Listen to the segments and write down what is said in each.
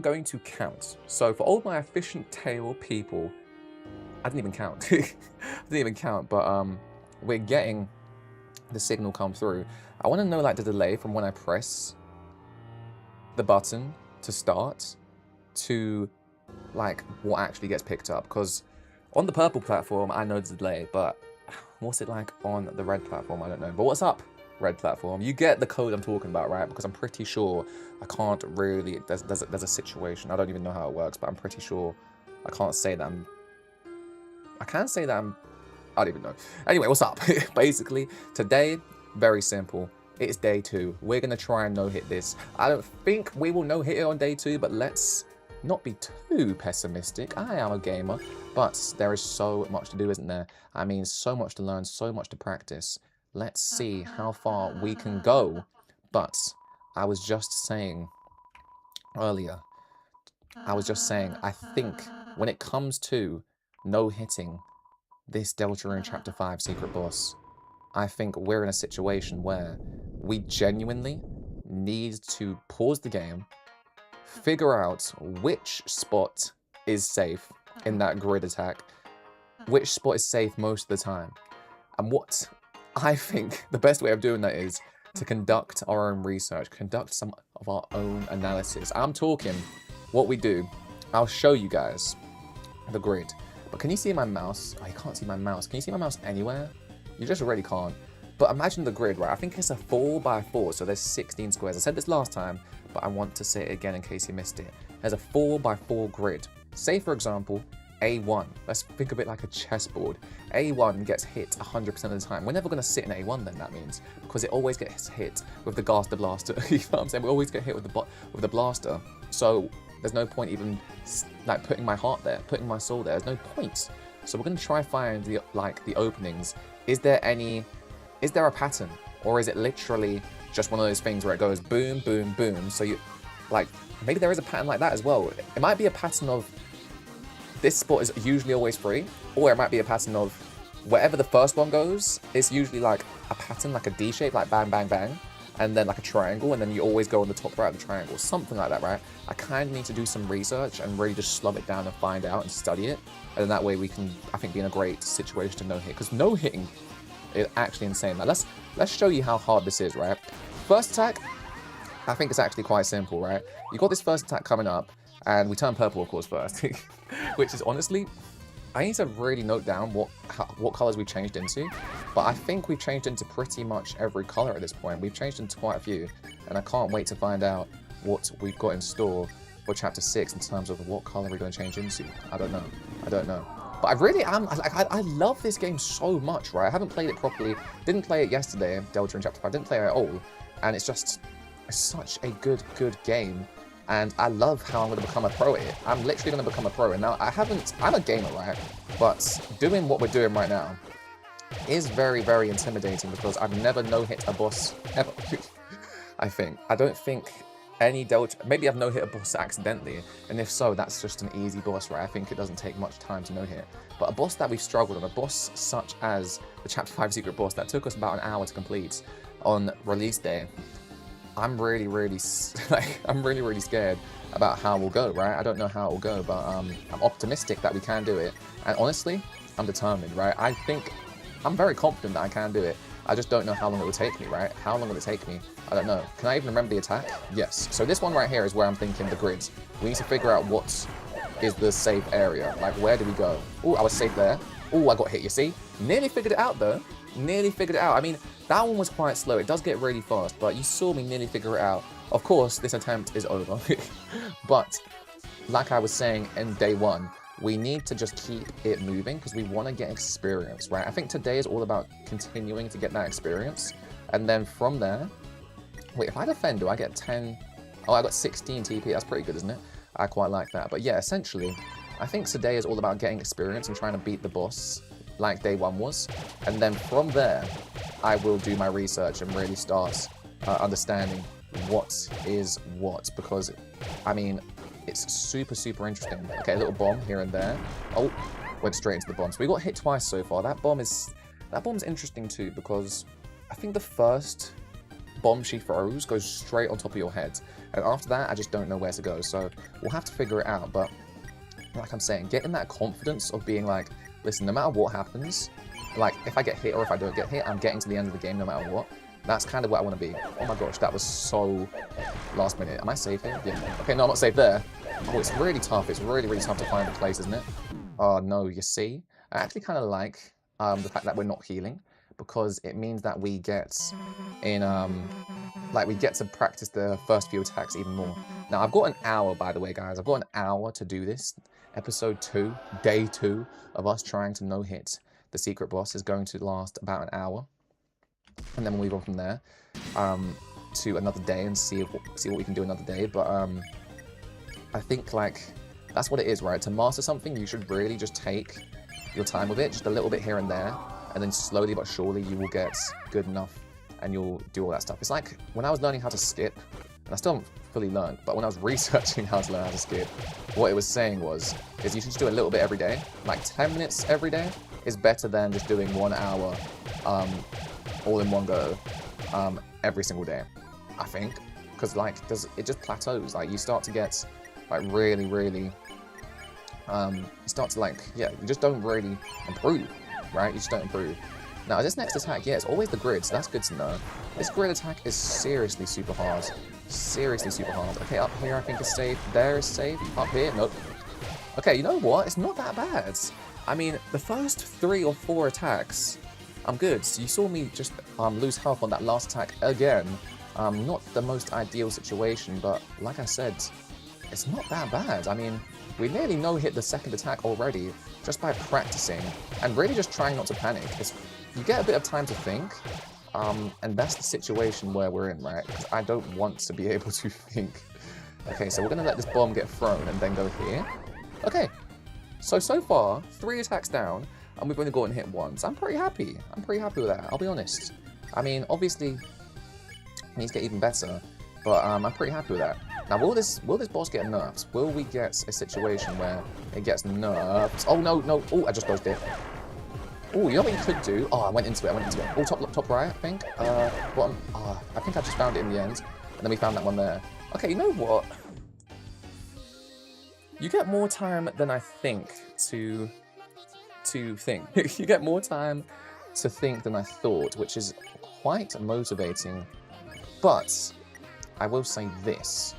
going to count. So for all my efficient tail people, I didn't even count. I didn't even count, but we're getting the signal come through. I want to know like the delay from when I press the button to start to like what actually gets picked up, because on the purple platform I know the delay, but what's it like on the red platform? I don't know. But what's up, red platform? You get the code I'm talking about, right? Because I'm pretty sure I can't really, there's a situation, I don't even know how it works, but I'm pretty sure I can't say that I can say that I don't even know. Anyway, what's up? Basically, today, very simple. It's day 2. We're going to try and no-hit this. I don't think we will no-hit it on day 2, but let's not be too pessimistic. I am a gamer, but there is so much to do, isn't there? I mean, so much to learn, so much to practice. Let's see how far we can go. But I was just saying earlier, I think when it comes to no-hitting this Deltarune Chapter 5 secret boss, I think we're in a situation where we genuinely need to pause the game, figure out which spot is safe in that grid attack, which spot is safe most of the time. And what I think the best way of doing that is to conduct our own research, conduct some of our own analysis. I'm talking what we do. I'll show you guys the grid. But can you see my mouse? Oh, you can't see my mouse. Can you see my mouse anywhere? You just already can't. But imagine the grid, right? I think it's a 4x4, so there's 16 squares. I said this last time, but I want to say it again in case you missed it. There's a 4x4 grid. Say, for example, A1. Let's think of it like a chessboard. A1 gets hit 100% of the time. We're never going to sit in A1 then, that means, because it always gets hit with the Gaster Blaster. You know what I'm saying? We always get hit with the blaster. So there's no point even like putting my heart there, putting my soul there. There's no point. So we're going to try find the openings. Is there a pattern, or is it literally just one of those things where it goes boom, boom, boom? So you like, maybe there is a pattern like that as well. It might be a pattern of this spot is usually always free, or it might be a pattern of wherever the first one goes, it's usually like a pattern, like a D shape, like bang, bang, bang, and then like a triangle, and then you always go on the top right of the triangle, something like that, right? I kind of need to do some research and really just slow it down and find out and study it, and then that way we can, I think, be in a great situation to no-hit, because no-hitting is actually insane. Now let's show you how hard this is, right? First attack, I think it's actually quite simple, right? You got this first attack coming up, and we turn purple, of course, first, which is honestly, I need to really note down what colors we've changed into, but I think we've changed into pretty much every color at this point. We've changed into quite a few, and I can't wait to find out what we've got in store for Chapter 6 in terms of what color we're going to change into. I don't know. But I really am, I love this game so much, right? I haven't played it properly, didn't play it yesterday, Deltarune Chapter 5, didn't play it at all, and it's such a good game. And I love how I'm going to become a pro at it. I'm literally going to become a pro. And now I'm a gamer, right? But doing what we're doing right now is very, very intimidating, because I've never no-hit a boss ever. I don't think any maybe I've no-hit a boss accidentally. And if so, that's just an easy boss, right? I think it doesn't take much time to no-hit. But a boss that we've struggled on, a boss such as the Chapter 5 secret boss that took us about an hour to complete on release day, I'm really scared about how we'll go, right? I don't know how it will go, but I'm optimistic that we can do it. And honestly, I'm determined, right? I think I'm very confident that I can do it. I just don't know how long it will take me, right? How long will it take me? I don't know. Can I even remember the attack? Yes. So this one right here is where I'm thinking the grids. We need to figure out what is the safe area. Like, where do we go? Oh, I was safe there. Oh, I got hit, you see? Nearly figured it out, though. Nearly figured it out. I mean, that one was quite slow. It does get really fast, but you saw me nearly figure it out. Of course, this attempt is over. But, like I was saying in day 1, we need to just keep it moving because we want to get experience, right? I think today is all about continuing to get that experience. And then from there... Wait, if I defend, do I get 10... Oh, I got 16 TP. That's pretty good, isn't it? I quite like that. But yeah, essentially, I think today is all about getting experience and trying to beat the boss like day 1 was. And then from there, I will do my research and really start understanding what is what. Because, I mean, it's super interesting. Okay, a little bomb here and there. Oh, went straight into the bomb. So we got hit twice so far. That bomb's interesting too, because I think the first bomb she throws goes straight on top of your head. And after that, I just don't know where to go. So we'll have to figure it out. But like I'm saying, getting that confidence of being like, listen, no matter what happens, like if I get hit or if I don't get hit, I'm getting to the end of the game no matter what. That's kind of what I want to be. Oh my gosh, that was so last minute. Am I safe here? Yeah. Okay, no, I'm not safe there. Oh, it's really tough. It's really, really tough to find a place, isn't it? Oh, no, you see? I actually kind of like the fact that we're not healing, because it means that we get in, like, we get to practice the first few attacks even more. Now, I've got an hour, by the way, guys. I've got an hour to do this. Episode 2, day 2 of us trying to no-hit the secret boss is going to last about an hour. And then we'll move on from there to another day and see what we can do another day. But I think, like, that's what it is, right? To master something, you should really just take your time with it, just a little bit here and there, and then slowly but surely you will get good enough and you'll do all that stuff. It's like when I was learning how to skip, and I still haven't fully learned, but when I was researching how to learn how to skip, what it was saying is you should just do a little bit every day. Like 10 minutes every day is better than just doing 1 hour all in one go every single day, I think, because like it just plateaus. Like you start to get like really you start to like, yeah, you just don't really improve, right? You just don't improve. Now this next attack, yeah, it's always the grid, so that's good to know. This grid attack is seriously super hard. Seriously super hard. Okay, up here I think is safe, there is safe, up here, nope. Okay, you know what, it's not that bad. I mean, the first 3 or 4 attacks, I'm good. So you saw me just lose health on that last attack again. Not the most ideal situation, but like I said, it's not that bad. I mean, we nearly no-hit the second attack already just by practicing and really just trying not to panic. You get a bit of time to think, and that's the situation where we're in, right? Because I don't want to be able to think. Okay, so we're going to let this bomb get thrown and then go here. Okay, so far, 3 attacks down, and we've only gotten hit once. I'm pretty happy. I'm pretty happy with that, I'll be honest. I mean, obviously, it needs to get even better, but I'm pretty happy with that. Now, will this boss get nerfed? Will we get a situation where it gets nerfed? Oh, no. Oh, I just dodged it. Oh, you know what you could do? Oh, I went into it. Oh, top right, I think. Bottom. I think I just found it in the end, and then we found that one there. Okay, you know what? You get more time than I think to think. You get more time to think than I thought, which is quite motivating. But I will say this.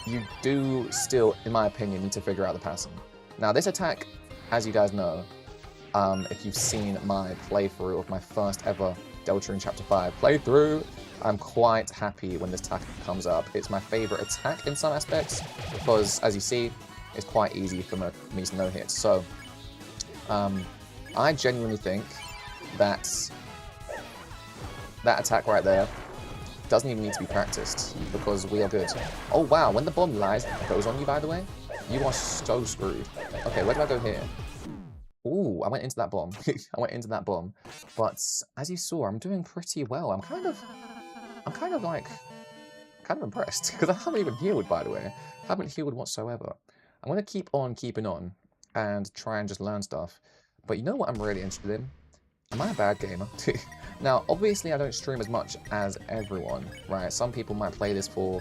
You do still, in my opinion, need to figure out the pattern. Now, this attack, as you guys know, if you've seen my playthrough of my first ever Deltarune Chapter 5 playthrough, I'm quite happy when this attack comes up. It's my favourite attack in some aspects, because, as you see, it's quite easy for me to no-hit. So, I genuinely think that attack right there doesn't even need to be practiced, because we are good. Oh wow, when the bomb goes on you, by the way, you are so screwed. Okay, where do I go here? Ooh, I went into that bomb. I went into that bomb. But as you saw, I'm doing pretty well. I'm kind of impressed, because I haven't even healed, by the way. I haven't healed whatsoever. I'm going to keep on keeping on and try and just learn stuff. But you know what I'm really interested in? Am I a bad gamer? Now, obviously I don't stream as much as everyone, right? Some people might play this for,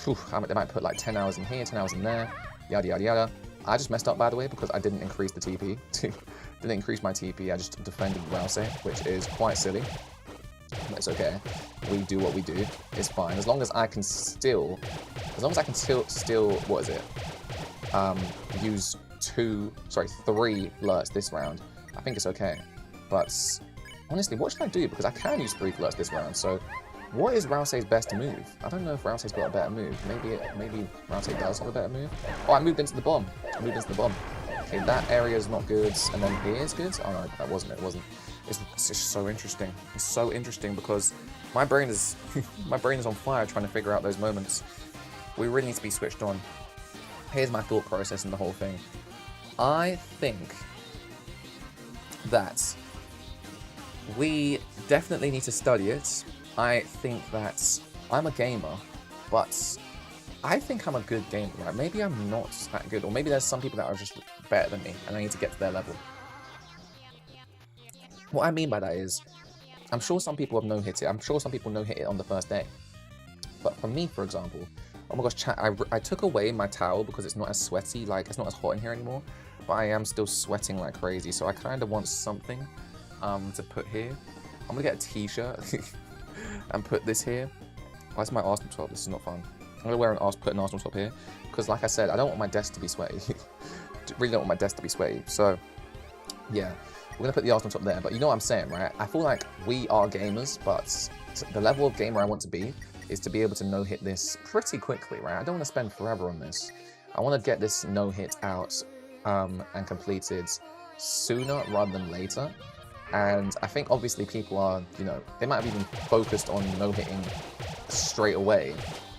they might put like 10 hours in here, 10 hours in there, yada yada yada. I just messed up, by the way, because I didn't increase the TP. Didn't increase my TP, I just defended Rouse, which is quite silly. But it's okay. We do what we do. It's fine. As long as I can still, what is it? Use 3 flirts this round. I think it's okay. But honestly, what should I do? Because I can use 3 flirts this round. So, what is Rouse's best move? I don't know if Rouse's got a better move. Maybe Rouse does have a better move. Oh, I moved into the bomb. Okay, that area is not good, and then here is good. Oh no, that wasn't. It wasn't. It's just so interesting. It's so interesting because my brain is on fire trying to figure out those moments. We really need to be switched on. Here's my thought process in the whole thing. I think that we definitely need to study it. I think that I'm a gamer, but I think I'm a good gamer. Right? Maybe I'm not that good, or maybe there's some people that are just better than me, and I need to get to their level. What I mean by that is, I'm sure some people have no-hit it. I'm sure some people no-hit it on the first day. But for me, for example, oh my gosh, chat, I took away my towel because it's not as sweaty, like, it's not as hot in here anymore. But I am still sweating like crazy, so I kind of want something to put here. I'm gonna get a t-shirt and put this here. Why is my Arsenal top? This is not fun. I'm gonna put an Arsenal top here because, like I said, I don't want my desk to be sweaty. Really don't want my desk to be sweaty. So, yeah, we're gonna put the Arsenal top there. But you know what I'm saying, right? I feel like we are gamers, but the level of gamer I want to be is to be able to no-hit this pretty quickly, right? I don't want to spend forever on this. I want to get this no-hit out and completed sooner rather than later. And I think obviously people are, you know, they might have even focused on no-hitting straight away,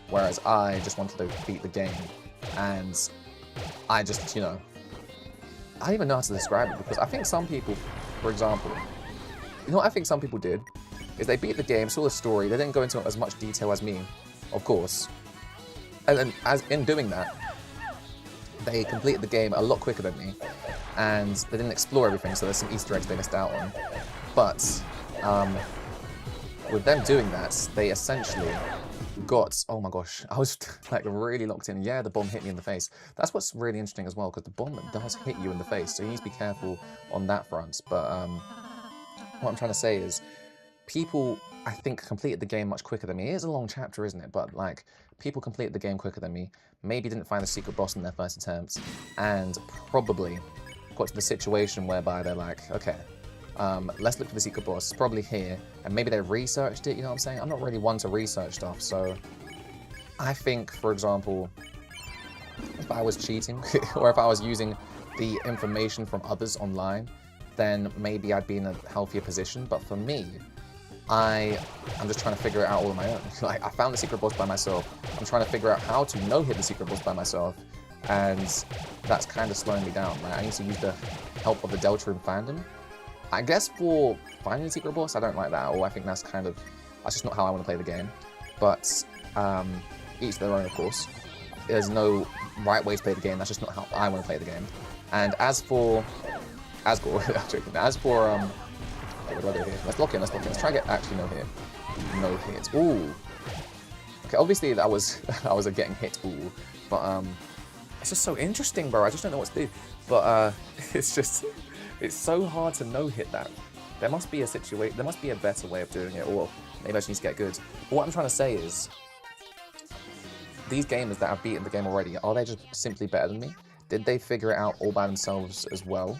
whereas I just wanted to beat the game. And I just, you know, I don't even know how to describe it, because I think some people, for example, you know what I think some people did? Is they beat the game, saw the story, they didn't go into as much detail as me, of course. And then as in doing that, they completed the game a lot quicker than me, and they didn't explore everything, so there's some Easter eggs they missed out on. But with them doing that, they essentially got, oh my gosh, I was like really locked in. Yeah, the bomb hit me in the face. That's what's really interesting as well, because the bomb does hit you in the face, so you need to be careful on that front. But what I'm trying to say is, people, I think, completed the game much quicker than me. It is a long chapter, isn't it? But, like, people completed the game quicker than me, maybe didn't find the secret boss in their first attempt, and probably got to the situation whereby they're like, okay, let's look for the secret boss, probably here, and maybe they researched it, you know what I'm saying? I'm not really one to research stuff, so I think, for example, if I was cheating, or if I was using the information from others online, then maybe I'd be in a healthier position. But for me, I'm just trying to figure it out all on my own. Like, I found the secret boss by myself. I'm trying to figure out how to no-hit the secret boss by myself, and that's kind of slowing me down, right? I need to use the help of the Deltarune fandom. I guess for finding the secret boss, I don't like that at all. I think that's just not how I want to play the game. But each their own, of course. There's no right way to play the game. That's just not how I want to play the game. And as for I'm joking. As for okay, what do I do here? Let's lock in. Let's try to get actually no hit. No hit. Ooh. Okay, obviously that was I was getting hit. Ooh, but it's just so interesting, bro. I just don't know what to do. But it's so hard to no hit that. There must be a situation. There must be a better way of doing it, or maybe I just need to get good. But what I'm trying to say is, these gamers that have beaten the game already, are they just simply better than me? Did they figure it out all by themselves as well,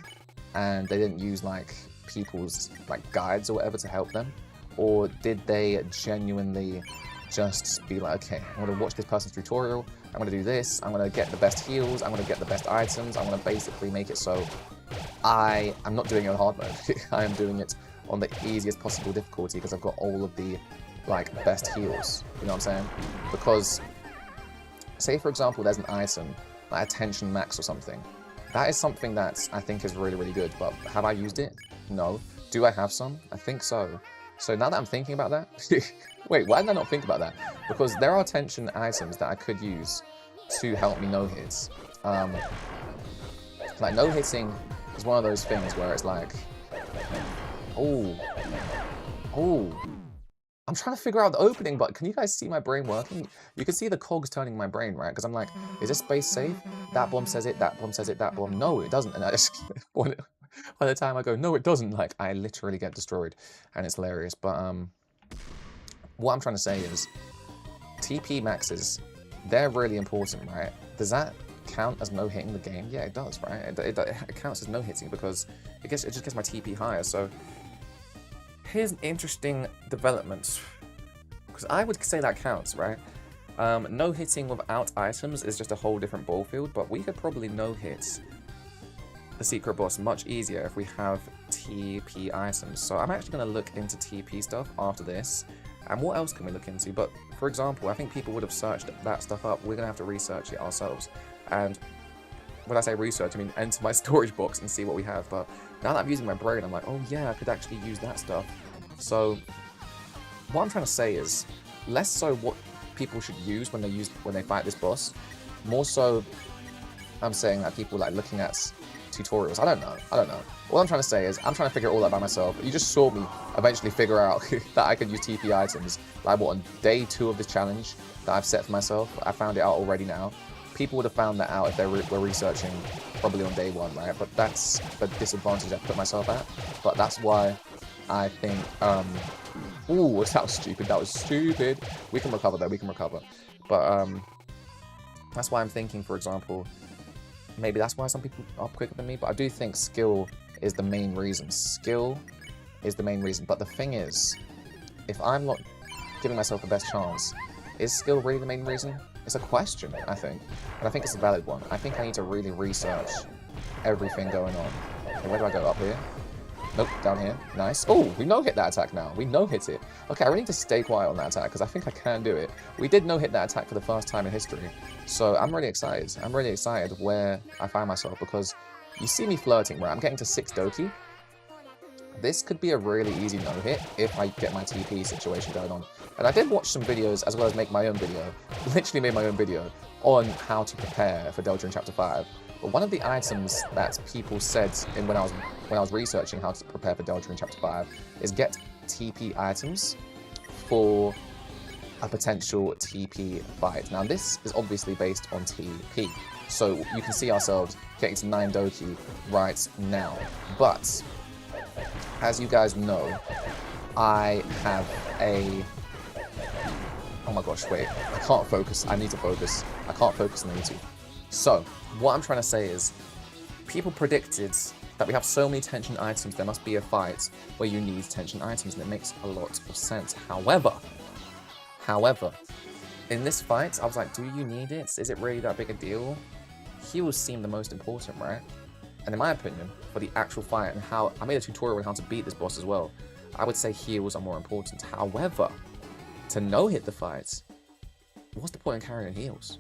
and they didn't use like people's like guides or whatever to help them? Or did they genuinely just be like, okay, I'm going to watch this person's tutorial, I'm going to do this, I'm going to get the best heals, I'm going to get the best items, I'm going to basically make it so I am not doing it on hard mode. I am doing it on the easiest possible difficulty because I've got all of the like best heals, you know what I'm saying? Because say for example there's an item like attention max or something. That is something that I think is really, really good, but have I used it? No. Do I have some? I think so. So now that I'm thinking about that, wait, why did I not think about that? Because there are tension items that I could use to help me no-hits. Like no-hitting is one of those things where it's like, oh, I'm trying to figure out the opening, but can you guys see my brain working? You can see the cogs turning in my brain, right? Because I'm like, is this space safe? That bomb says it, that bomb says it, that bomb. No, it doesn't. And I just, by the time I go, no, it doesn't, like, I literally get destroyed. And it's hilarious. But what I'm trying to say is, TP maxes, they're really important, right? Does that count as no-hitting the game? Yeah, it does, right? It counts as no-hitting because it just gets my TP higher. So here's an interesting development, because I would say that counts, right? No-hitting without items is just a whole different ball field, but we could probably no-hit the secret boss much easier if we have TP items. So I'm actually going to look into TP stuff after this. And what else can we look into? But for example, I think people would have searched that stuff up. We're going to have to research it ourselves. And when I say research, I mean enter my storage box and see what we have. But now that I'm using my brain, I'm like, oh yeah, I could actually use that stuff. So what I'm trying to say is, less so what people should use when they fight this boss. More so, I'm saying that people like looking at tutorials. I don't know. All I'm trying to say is I'm trying to figure it all out by myself. You just saw me eventually figure out that I could use TP items. Like, what, on day 2 of this challenge that I've set for myself? I found it out already now. People would have found that out if they were researching probably on day 1, right? But that's the disadvantage I put myself at. But that's why I think, ooh, that was stupid. That was stupid. We can recover though. We can recover. But that's why I'm thinking, for example, maybe that's why some people are quicker than me. But I do think skill is the main reason. Skill is the main reason. But the thing is, if I'm not giving myself the best chance, is skill really the main reason? It's a question, I think. And I think it's a valid one. I think I need to really research everything going on. Okay, where do I go? Up here? Nope, down here. Nice. Oh, we no-hit that attack now. We no-hit it. Okay, I really need to stay quiet on that attack because I think I can do it. We did no-hit that attack for the first time in history. So I'm really excited. I'm really excited where I find myself because you see me flirting, right? I'm getting to 6 Doki. This could be a really easy no-hit if I get my TP situation going on. And I did watch some videos as well as make my own video. Literally made my own video on how to prepare for Deltarune Chapter 5. But one of the items that people said when I was researching how to prepare for Deltarune Chapter 5 is get TP items for a potential TP fight. Now this is obviously based on TP, so you can see ourselves getting to 9 Doki right now. But as you guys know, I have a... Oh my gosh, wait, I can't focus. I need to focus. I can't focus and I need to. So, what I'm trying to say is, people predicted that we have so many tension items, there must be a fight where you need tension items, and it makes a lot of sense. However, in this fight, I was like, do you need it? Is it really that big a deal? Heals seem the most important, right? And in my opinion, for the actual fight and how, I made a tutorial on how to beat this boss as well, I would say heals are more important. However, to no-hit the fight, what's the point in carrying heals?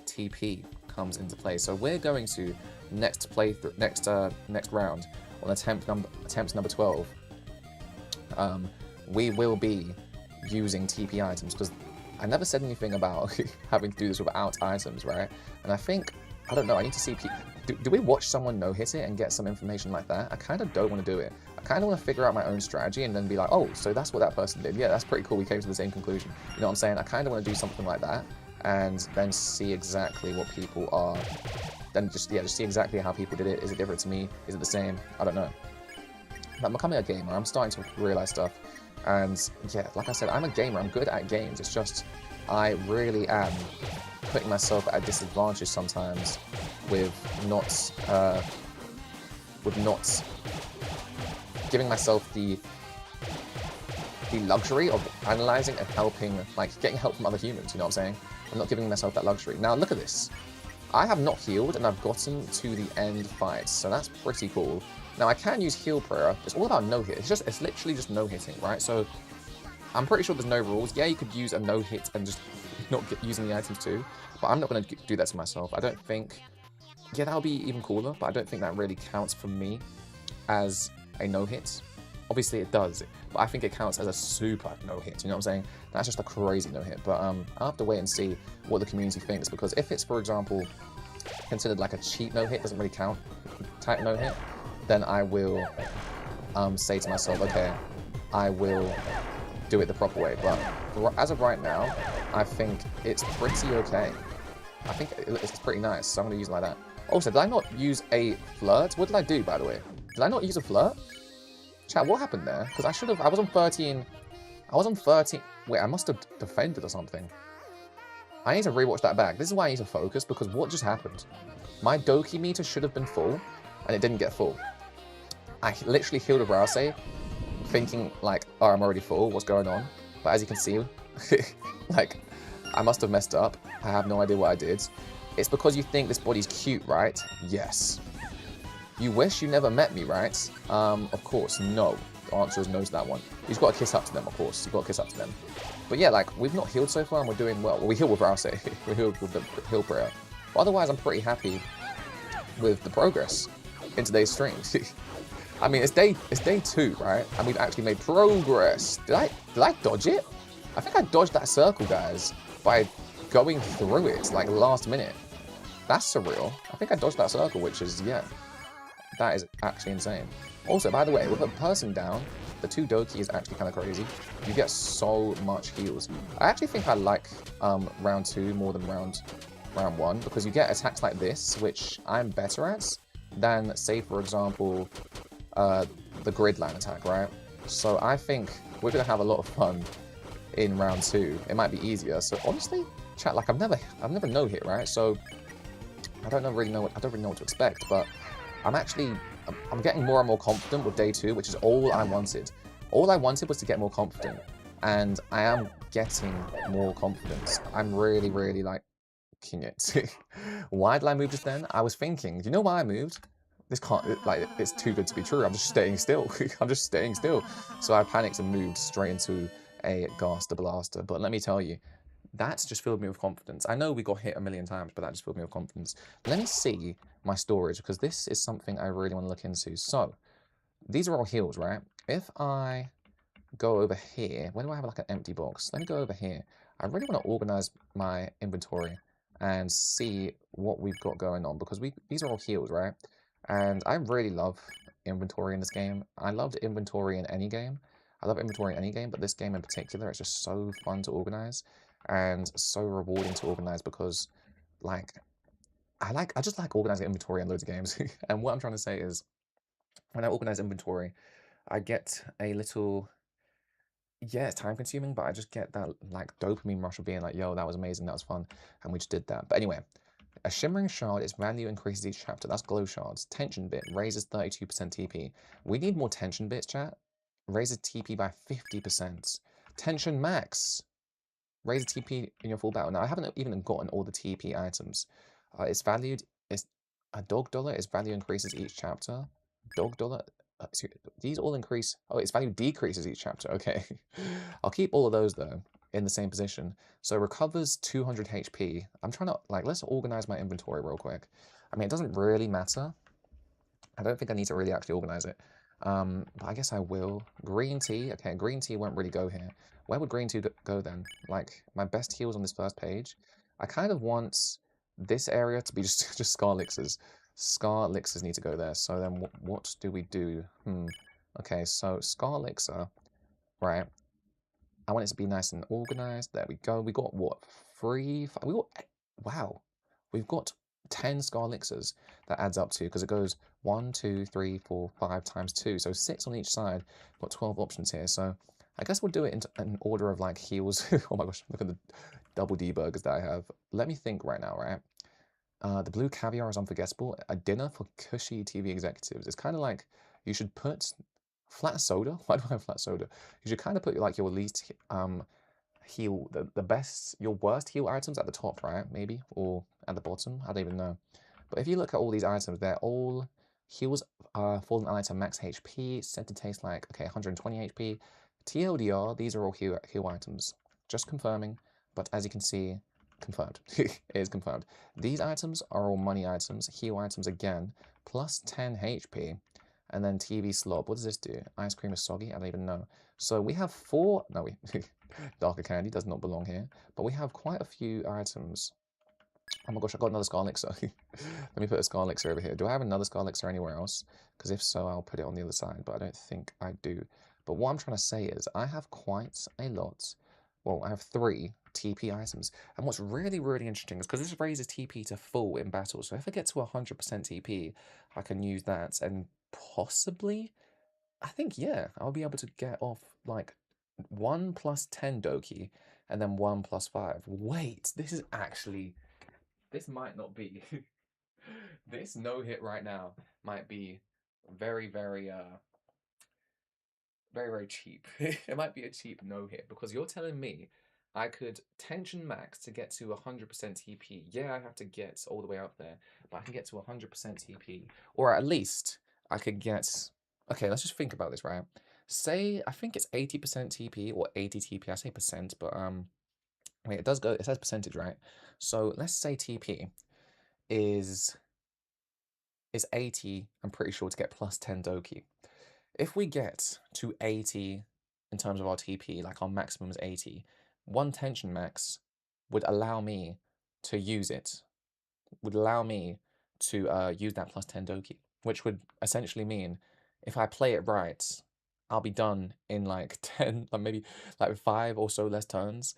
TP comes into play. So we're going to next round on attempt number 12. We will be using TP items because I never said anything about having to do this without items, right? And I think, I don't know, I need to see people. Do we watch someone no-hit it and get some information like that? I kind of don't want to do it. I kind of want to figure out my own strategy and then be like, oh, so that's what that person did. Yeah, that's pretty cool. We came to the same conclusion. You know what I'm saying? I kind of want to do something like that and then see exactly what people are. Then just see exactly how people did it. Is it different to me? Is it the same? I don't know. But I'm becoming a gamer. I'm starting to realize stuff. And yeah, like I said, I'm a gamer. I'm good at games. It's just I really am putting myself at a disadvantage sometimes with not giving myself the luxury of analyzing and helping, like getting help from other humans, you know what I'm saying? I'm not giving myself that luxury. Now look at this. I have not healed and I've gotten to the end fight, so that's pretty cool. Now I can use heal prayer. It's all about no-hit. It's literally just no-hitting, right? So I'm pretty sure there's no rules. Yeah, you could use a no-hit and just not using the items too, but I'm not going to do that to myself. I don't think... Yeah, that would be even cooler, but I don't think that really counts for me as a no-hit. Obviously it does, but I think it counts as a super no-hit, you know what I'm saying? That's just a crazy no-hit, but I'll have to wait and see what the community thinks, because if it's, for example, considered like a cheap no-hit, doesn't really count type no-hit, then I will say to myself, okay, I will do it the proper way. But as of right now, I think it's pretty okay. I think it's pretty nice, so I'm going to use it like that. Also, did I not use a flirt? What did I do, by the way? Did I not use a flirt? Chat, what happened there? Because I should have... I was on 13... Wait, I must have defended or something. I need to rewatch that back. This is why I need to focus, because what just happened? My Doki meter should have been full, and it didn't get full. I literally healed a Rousey, thinking, like, oh, I'm already full, what's going on? But as you can see, like, I must have messed up. I have no idea what I did. It's because you think this body's cute, right? Yes. You wish you never met me, right? Of course, no. The answer is no to that one. You've got to kiss up to them, of course. You've got to kiss up to them. But yeah, like, we've not healed so far and we're doing well. Well, we healed with Rousey. We healed with the heal prayer. But otherwise, I'm pretty happy with the progress in today's stream. I mean, it's day 2, right? And we've actually made progress. Did I dodge it? I think I dodged that circle, guys, by going through it, like, last minute. That's surreal. I think I dodged that circle, which is, yeah. That is actually insane. Also, by the way, with a person down, the 2 Doki is actually kind of crazy. You get so much heals. I actually think I like round 2 more than round 1 because you get attacks like this, which I'm better at than, say, for example, the grid line attack, right? So I think we're gonna have a lot of fun in round 2. It might be easier. So honestly, chat, like I've never no hit, right? So I don't really know what to expect, but I'm getting more and more confident with day 2, which is all I wanted. All I wanted was to get more confident, and I am getting more confidence. I'm really, really liking it. Why did I move just then? I was thinking, do you know why I moved? This can't, like, it's too good to be true. I'm just staying still. I'm just staying still. So I panicked and moved straight into a Gaster Blaster. But let me tell you, that's just filled me with confidence. I know we got hit a million times, but that just filled me with confidence. Let me see my storage, because this is something I really want to look into. So, these are all heals, right? If I go over here, where do I have like an empty box? Let me go over here. I really want to organize my inventory and see what we've got going on, because these are all heals, right? And I really love inventory in this game. I loved inventory in any game. I love inventory in any game, but this game in particular, it's just so fun to organize and so rewarding to organize because, like, I just like organizing inventory in loads of games. And what I'm trying to say is, when I organize inventory, I get a little, yeah, it's time consuming, but I just get that like dopamine rush of being like, yo, that was amazing, that was fun, and we just did that. But anyway, a shimmering shard, its value increases each chapter. That's glow shards. Tension bit raises 32% TP. We need more tension bits, chat. Raises TP by 50%. Tension max. Raise a TP in your full battle. Now, I haven't even gotten all the TP items. It's valued, it's a dog dollar, its value increases each chapter. Dog dollar, these all increase. Oh, its value decreases each chapter. Okay. I'll keep all of those, though, in the same position. So recovers 200 HP. I'm trying to, like, let's organize my inventory real quick. I mean, it doesn't really matter. I don't think I need to really actually organize it. But I guess I will. Green tea. Okay, green tea won't really go here. Where would green tea go then? Like, my best heals on this first page. I kind of want this area to be just, just Scar Elixirs. Scar Elixirs need to go there. So then what do we do? Okay, so Scar Elixir, right. I want it to be nice and organized. There we go. We got what? 3, 5, we got, wow. We've got 10 Scar Elixirs that adds up to, because it goes 1, 2, 3, 4, 5 times 2. So 6 on each side. Got 12 options here. So I guess we'll do it in order of like heals. Oh my gosh, look at the double D burgers that I have. Let me think right now, right? The blue caviar is unforgettable. A dinner for cushy TV executives. It's kind of like you should put flat soda. Why do I have flat soda? You should kind of put like your least heal, the best, your worst heal items at the top, right? Maybe, or at the bottom. I don't even know. But if you look at all these items, they're all heals. Fallen item max HP. Said to taste like, okay, 120 HP. TLDR. These are all heal items. Just confirming. But as you can see, confirmed. It is confirmed. These items are all money items, heal items again, plus 10 HP. And then TV slob. What does this do? Ice cream is soggy? I don't even know. So we have 4. No, darker candy does not belong here. But we have quite a few items. Oh my gosh, I got another Scar Elixir. Let me put a Scar Elixir over here. Do I have another Scar Elixir anywhere else? Because if so, I'll put it on the other side. But I don't think I do. But what I'm trying to say is I have quite a lot. Well, I have 3 TP items. And what's really, really interesting is because this raises TP to full in battle. So if I get to 100% TP, I can use that and possibly, I think, yeah, I'll be able to get off like 1 plus 10 Doki and then 1 plus 5. Wait, this is actually, this might not be, this no hit right now might be very, very, very, very cheap. It might be a cheap no hit because you're telling me I could tension max to get to 100% TP. Yeah, I have to get all the way up there, but I can get to 100% TP. Or at least I could get. Okay, let's just think about this, right? Say, I think it's 80% TP or 80 TP. I say percent, but wait, it does go, it says percentage, right? So let's say TP is 80, I'm pretty sure, to get plus 10 Doki. If we get to 80 in terms of our TP, like our maximum is 80, 1 tension max would allow me to use it, would allow me to use that plus 10 Doki. which would essentially mean if I play it right, I'll be done in like 10, like maybe like 5 or so less turns,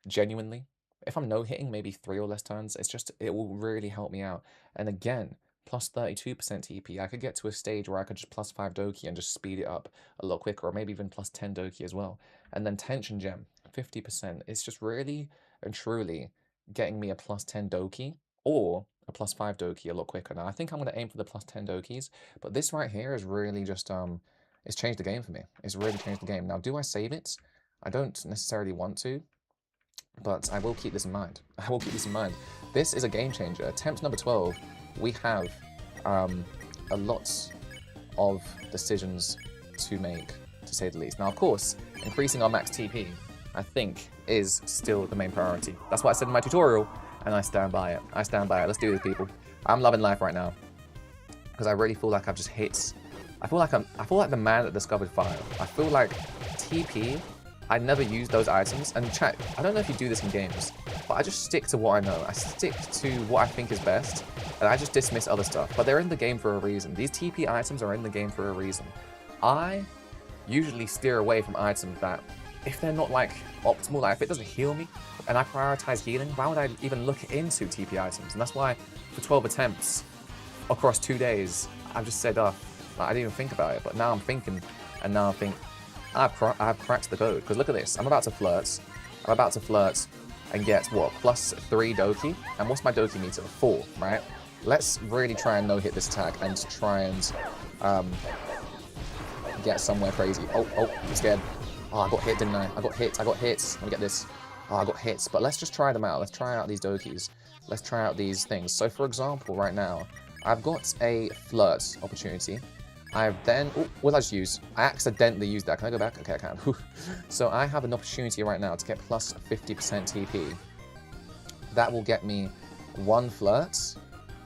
genuinely. If I'm no-hitting, maybe 3 or less turns, it will really help me out. And again, plus 32% TP, I could get to a stage where I could just plus 5 Doki and just speed it up a lot quicker, or maybe even plus 10 Doki as well. And then Tension Gem, 50%. It's just really and truly getting me a plus 10 Doki or a plus 5 Doki a lot quicker. Now, I think I'm going to aim for the plus 10 Dokis, but this right here is really just, it's changed the game for me. It's really changed the game. Now, do I save it? I don't necessarily want to, but I will keep this in mind. I will keep this in mind. This is a game changer. Attempt number 12, we have a lot of decisions to make, to say the least. Now, of course, increasing our max TP, I think, is still the main priority. That's what I said in my tutorial, and I stand by it. I stand by it. Let's do this, people. I'm loving life right now, because I really feel like I've just hit... I feel like the man that discovered fire. I feel like TP, I never use those items. And chat, I don't know if you do this in games, but I just stick to what I know. I stick to what I think is best, and I just dismiss other stuff. But they're in the game for a reason. These TP items are in the game for a reason. I usually steer away from items that, if they're not like optimal, like if it doesn't heal me, and I prioritize healing, why would I even look into TP items? And that's why for 12 attempts across 2 days, I've just said, oh, I didn't even think about it. But now I'm thinking, and now I think, I've cracked the code. Because look at this, I'm about to flirt. I'm about to flirt and get, what, plus 3 Doki? And what's my Doki meter? 4, right? Let's really try and no-hit this attack and try and get somewhere crazy. Oh, I'm scared. Oh, I got hit, didn't I? I got hit. Let me get this. Oh, I got hits. But let's just try them out. Let's try out these Dokis. Let's try out these things. So, for example, right now, I've got a flirt opportunity. I've then... Oh, what did I just use? I accidentally used that. Can I go back? Okay, I can. So I have an opportunity right now to get plus 50% TP. That will get me 1 flirt.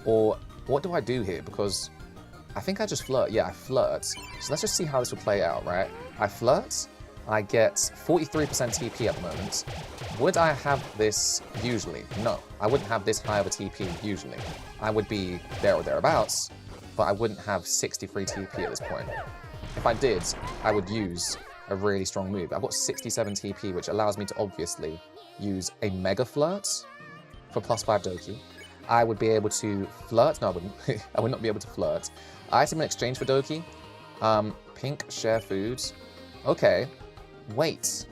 Or what do I do here? Because I think I just flirt. Yeah, I flirt. So let's just see how this will play out, right? I flirt. I get 43% TP at the moment. Would I have this usually? No, I wouldn't have this high of a TP usually. I would be there or thereabouts, but I wouldn't have 63 TP at this point. If I did, I would use a really strong move. I've got 67 TP, which allows me to obviously use a Mega Flirt for plus 5 Doki. I would be able to flirt. No, I wouldn't. I would not be able to flirt. Item in exchange for Doki. Pink share foods. Okay. Wait.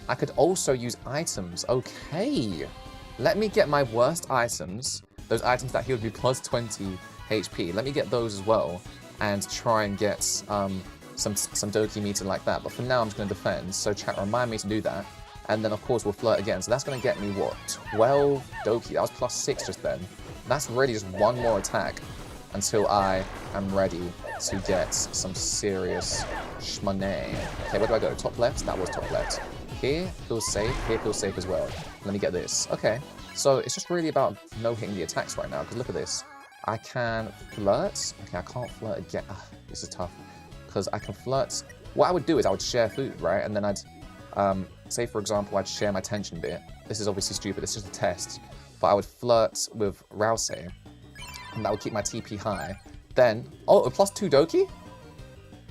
I could also use items. Okay. Let me get my worst items. Those items that healed me plus 20 HP. Let me get those as well and try and get some Doki meter like that. But for now, I'm just going to defend. So chat, remind me to do that. And then, of course, we'll flirt again. So that's going to get me, what, 12 Doki? That was plus 6 just then. That's really just one more attack until I am ready to get some serious shmoney. Okay, where do I go? Top left? That was top left. Here feels safe. Here feels safe as well. Let me get this. Okay, so it's just really about no-hitting the attacks right now. Because look at this. I can flirt. Okay, I can't flirt again. This is tough. Because I can flirt. What I would do is I would share food, right? And then I'd... say, for example, I'd share my tension bit. This is obviously stupid, it's just a test. But I would flirt with Rouse, and that would keep my TP high. Then, oh, a plus 2 Doki?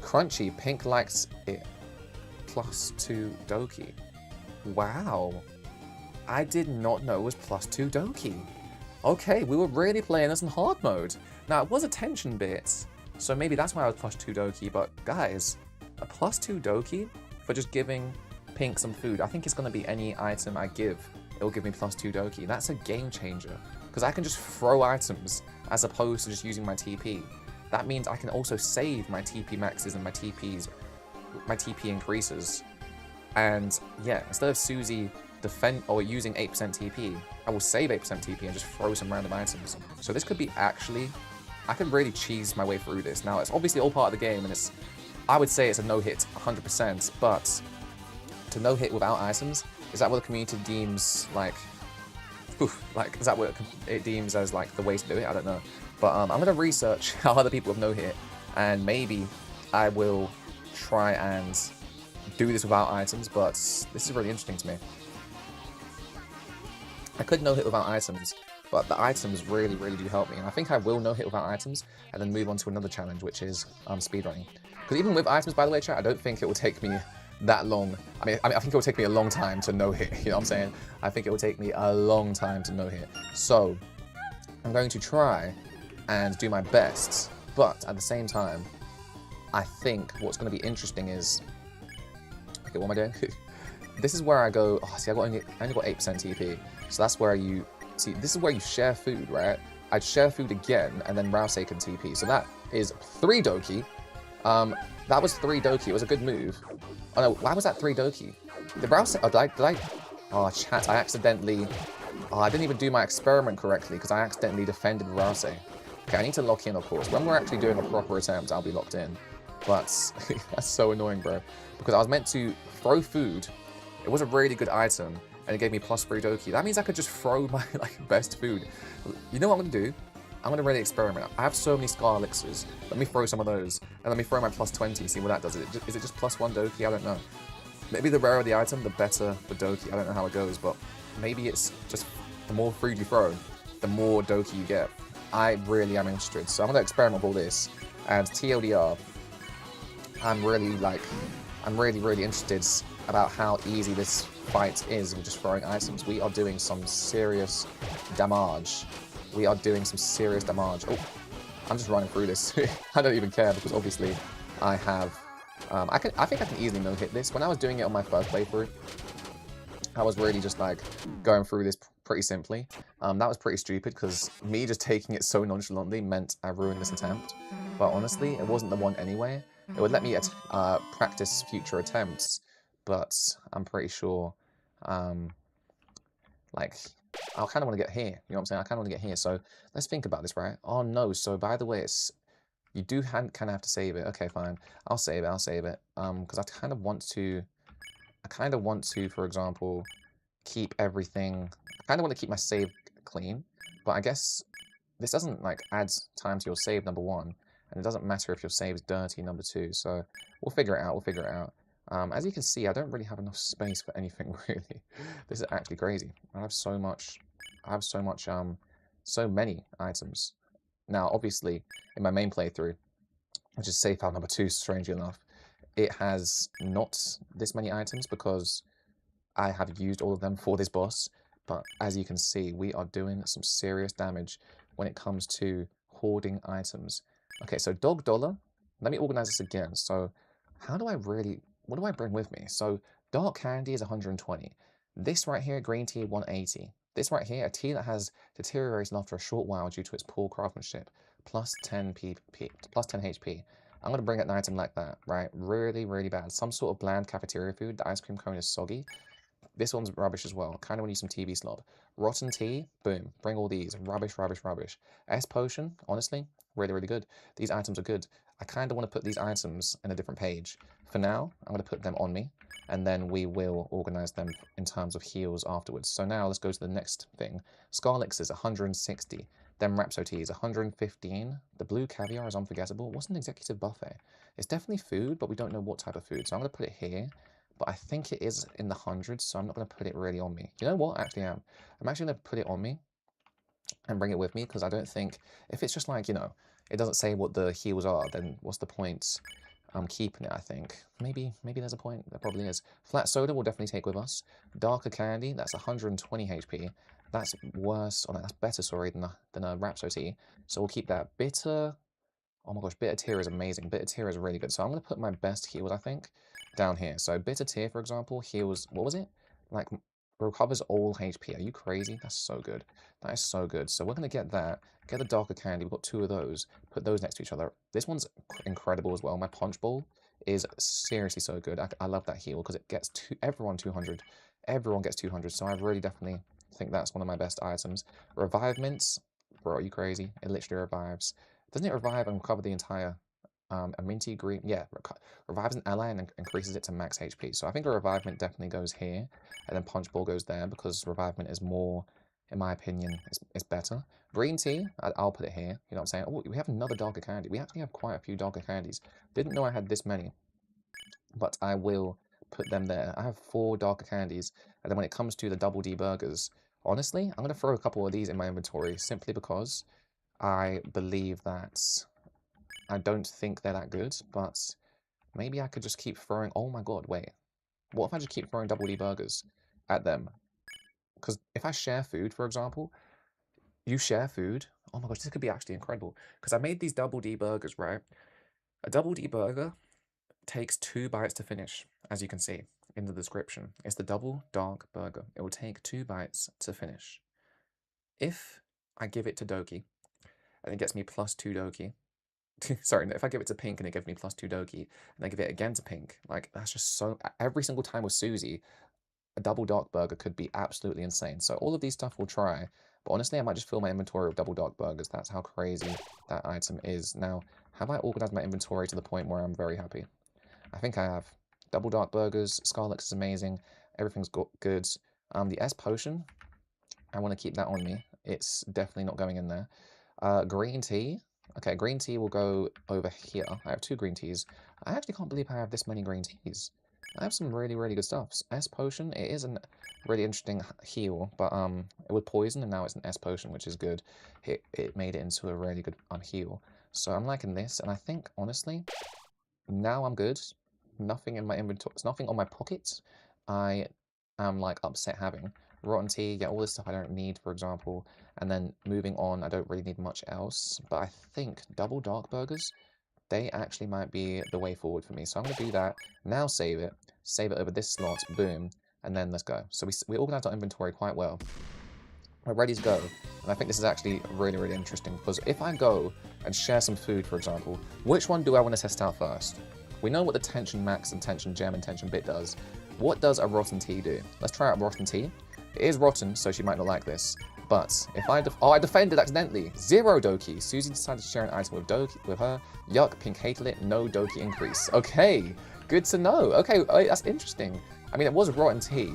Crunchy, Pink likes it. Plus 2 Doki. Wow. I did not know it was plus 2 Doki. Okay, we were really playing this in hard mode. Now, it was a tension bit, so maybe that's why I was plus 2 Doki, but guys, a plus 2 Doki for just giving Pink some food. I think it's going to be any item I give. It'll give me plus 2 Doki. That's a game changer. Because I can just throw items as opposed to just using my TP. That means I can also save my TP maxes and my TP increases. And yeah, instead of Susie defend or using 8% TP, I will save 8% TP and just throw some random items. So this could be actually... I can really cheese my way through this. Now, it's obviously all part of the game, and it's... I would say it's a no-hit 100%, but... to no-hit without items, is that what the community deems, like, is that what it deems as, like, the way to do it? I don't know. But I'm going to research how other people have no-hit, and maybe I will try and do this without items, but this is really interesting to me. I could no-hit without items, but the items really, really do help me. And I think I will no hit without items and then move on to another challenge, which is speedrunning. Because even with items, by the way, chat, I don't think it will take me that long. I mean, I think it will take me a long time to no hit. You know what I'm saying? I think it will take me a long time to no hit. So I'm going to try and do my best, but at the same time, I think what's going to be interesting is, okay, what am I doing? This is where I go. Oh, see, I only got 8% TP, so that's where you see. This is where you share food, right? I'd share food again, and then Rousey can TP. So that is 3 Doki. That was 3 Doki. It was a good move. Oh no, why was that 3 Doki? The Rousey. Oh, did I? Oh, chat. I accidentally. Oh, I didn't even do my experiment correctly because I accidentally defended Rousey. Okay, I need to lock in, of course. When we're actually doing a proper attempt, I'll be locked in. But that's so annoying, bro. Because I was meant to throw food. It was a really good item, and it gave me +3 Doki. That means I could just throw my best food. You know what I'm gonna do? I'm gonna really experiment. I have so many Scar Elixirs. Let me throw some of those, and let me throw my +20. See what that does. Is it just +1 Doki? I don't know. Maybe the rarer the item, the better the Doki. I don't know how it goes, but maybe it's just the more food you throw, the more Doki you get. I really am interested, so I'm gonna experiment with all this. And TLDR, I'm really interested about how easy this fight is with just throwing items. We are doing some serious damage. We are doing some serious damage. Oh, I'm just running through this. I don't even care because obviously I have. I think I can easily no hit this. When I was doing it on my first playthrough, I was really just like going through this pretty simply. That was pretty stupid because me just taking it so nonchalantly meant I ruined this attempt. But honestly, it wasn't the one anyway. It would let me practice future attempts, but I'm pretty sure, like, I kind of want to get here. You know what I'm saying? I kind of want to get here. So let's think about this, right? Oh no. So by the way, you do kind of have to save it. Okay, fine. I'll save it. Because I kind of want to, for example, keep everything. I kind of want to keep my save clean, but I guess this doesn't like add time to your save, number 1. And it doesn't matter if your save is dirty, number 2. So we'll figure it out. As you can see, I don't really have enough space for anything, really. This is actually crazy. I have so many items. Now, obviously, in my main playthrough, which is save file number 2, strangely enough, it has not this many items because I have used all of them for this boss. But as you can see, we are doing some serious damage when it comes to hoarding items. Okay, so Dog Dollar. Let me organize this again. So what do I bring with me? So dark candy is 120. This right here, green tea, 180. This right here, a tea that has deteriorated after a short while due to its poor craftsmanship, plus 10 HP. I'm going to bring an item like that, right? Really, really bad. Some sort of bland cafeteria food. The ice cream cone is soggy. This one's rubbish as well. Kind of want to use some TB slob. Rotten tea, boom. Bring all these. Rubbish. S potion, honestly, really, really good. These items are good. I kind of want to put these items in a different page. For now, I'm going to put them on me, and then we will organize them in terms of heals afterwards. So now let's go to the next thing. Scarlix is 160. Then Rhapsody is 115. The blue caviar is unforgettable. What's an executive buffet? It's definitely food, but we don't know what type of food. So I'm going to put it here. But I think it is in the hundreds, so I'm not going to put it really on me. You know what? Actually, I'm actually going to put it on me and bring it with me, because I don't think, if it's just like, you know, it doesn't say what the heals are, then what's the point? I'm keeping it, I think. Maybe there's a point. There probably is. Flat soda we'll definitely take with us. Darker candy, that's 120 HP. That's worse, or that's better, sorry, than a Rhapsody. So we'll keep that. Bitter, oh my gosh, Bitter Tear is amazing. Bitter Tear is really good. So I'm going to put my best heals, I think, down here. So Bitter Tear, for example, heals, what was it? Like, recovers all HP. Are you crazy? That's so good. That is so good. So we're going to get that. Get the Darker Candy. We've got 2 of those. Put those next to each other. This one's incredible as well. My Punch Ball is seriously so good. I love that heal because it gets everyone 200. Everyone gets 200. So I really definitely think that's one of my best items. Revivements. Bro, are you crazy? It literally revives. Doesn't it revive and recover the entire a minty green? Yeah, revives an ally and increases it to max HP. So I think a revivement definitely goes here, and then punch ball goes there because revivement is more, in my opinion, is better. Green tea, I'll put it here. You know what I'm saying? Oh, we have another darker candy. We actually have quite a few darker candies. Didn't know I had this many, but I will put them there. I have 4 darker candies, and then when it comes to the double D burgers, Honestly, I'm going to throw a couple of these in my inventory simply because I believe that I don't think they're that good, but maybe I could just keep throwing... Oh my god, wait. What if I just keep throwing double D burgers at them? Because if I share food, for example, you share food. Oh my gosh, this could be actually incredible. Because I made these double D burgers, right? A double D burger takes 2 bites to finish, as you can see in the description. It's the double dark burger. It will take 2 bites to finish. If I give it to Doki, and it gets me +2 Doki, sorry, no, if I give it to Pink and it gives me +2 Doki, and I give it again to Pink, like, that's just so... Every single time with Susie, a double dark burger could be absolutely insane. So all of these stuff we'll try, but honestly, I might just fill my inventory with double dark burgers. That's how crazy that item is. Now, have I organized my inventory to the point where I'm very happy? I think I have. Double dark burgers, Scarlex is amazing, everything's good. The S potion, I want to keep that on me. It's definitely not going in there. Green tea. Okay, green tea will go over here. I have 2 green teas. I actually can't believe I have this many green teas. I have some really, really good stuff. S potion, it is a really interesting heal, but it would poison, and now it's an S potion, which is good. It made it into a really good heal. So I'm liking this, and I think, honestly, now I'm good. Nothing in my inventory, nothing on my pockets I am, like, upset having. Rotten tea, yeah, all this stuff I don't need, for example. And then moving on, I don't really need much else. But I think double dark burgers, they actually might be the way forward for me. So I'm going to do that. Now save it over this slot, boom, and then let's go. So we organized our inventory quite well. We're ready to go. And I think this is actually really, really interesting, because if I go and share some food, for example, which one do I want to test out first? We know what the tension max and tension gem and tension bit does. What does a rotten tea do? Let's try out rotten tea. It is rotten, so she might not like this. But if I I defended accidentally. 0 Doki. Susie decided to share an item with her. Yuck, Pink hated it. No Doki increase. Okay, good to know. Okay, that's interesting. I mean, it was rotten tea,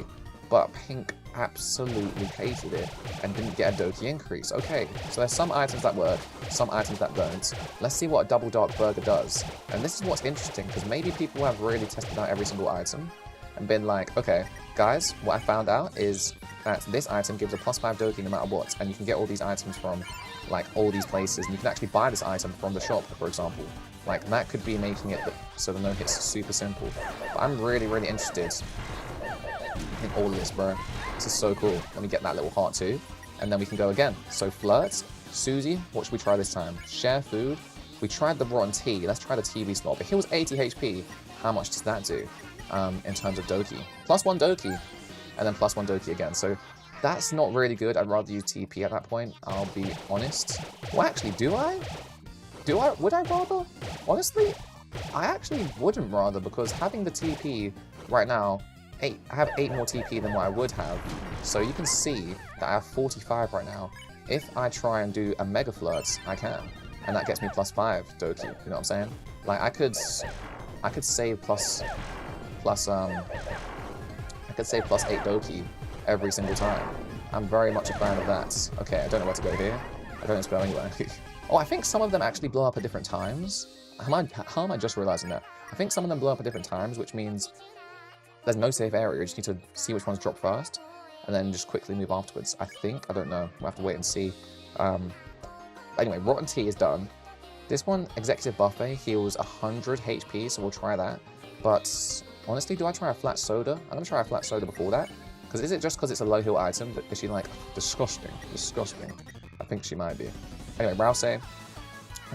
but Pink absolutely hated it and didn't get a Doki increase. Okay, so there's some items that work, some items that don't. Let's see what a double dark burger does. And this is what's interesting, because maybe people have really tested out every single item and been like, okay, guys, what I found out is that this item gives a +5 Doki no matter what, and you can get all these items from, like, all these places, and you can actually buy this item from the shop, for example. Like, that could be making it so the no-hit's super simple. But I'm really, really interested in all of this, bro. This is so cool. Let me get that little heart too, and then we can go again. So Flirt, Susie, what should we try this time? Share food. We tried the rotten tea. Let's try the TV slot. It heals 80 HP. How much does that do in terms of Doki? +1 Doki, and then +1 Doki again. So that's not really good. I'd rather use TP at that point, I'll be honest. Well, actually, do I? Would I rather? Honestly, I actually wouldn't rather, because having the TP right now, I have 8 more TP than what I would have. So you can see that I have 45 right now. If I try and do a Mega Flirt, I can. And that gets me +5 Doki, you know what I'm saying? Like, I could save +8 Doki every single time. I'm very much a fan of that. Okay, I don't know where to go here. I don't know to go anywhere. Oh, I think some of them actually blow up at different times. How am I just realizing that? I think some of them blow up at different times, which means there's no safe area. You just need to see which ones drop first, and then just quickly move afterwards. I think. I don't know. We'll have to wait and see. Anyway, Rotten Tea is done. This one, Executive Buffet, heals 100 HP, so we'll try that. But honestly, do I try a Flat Soda? I'm going to try a Flat Soda before that. Because is it just because it's a low heal item, but is she like, disgusting? I think she might be. Anyway, Rouse, I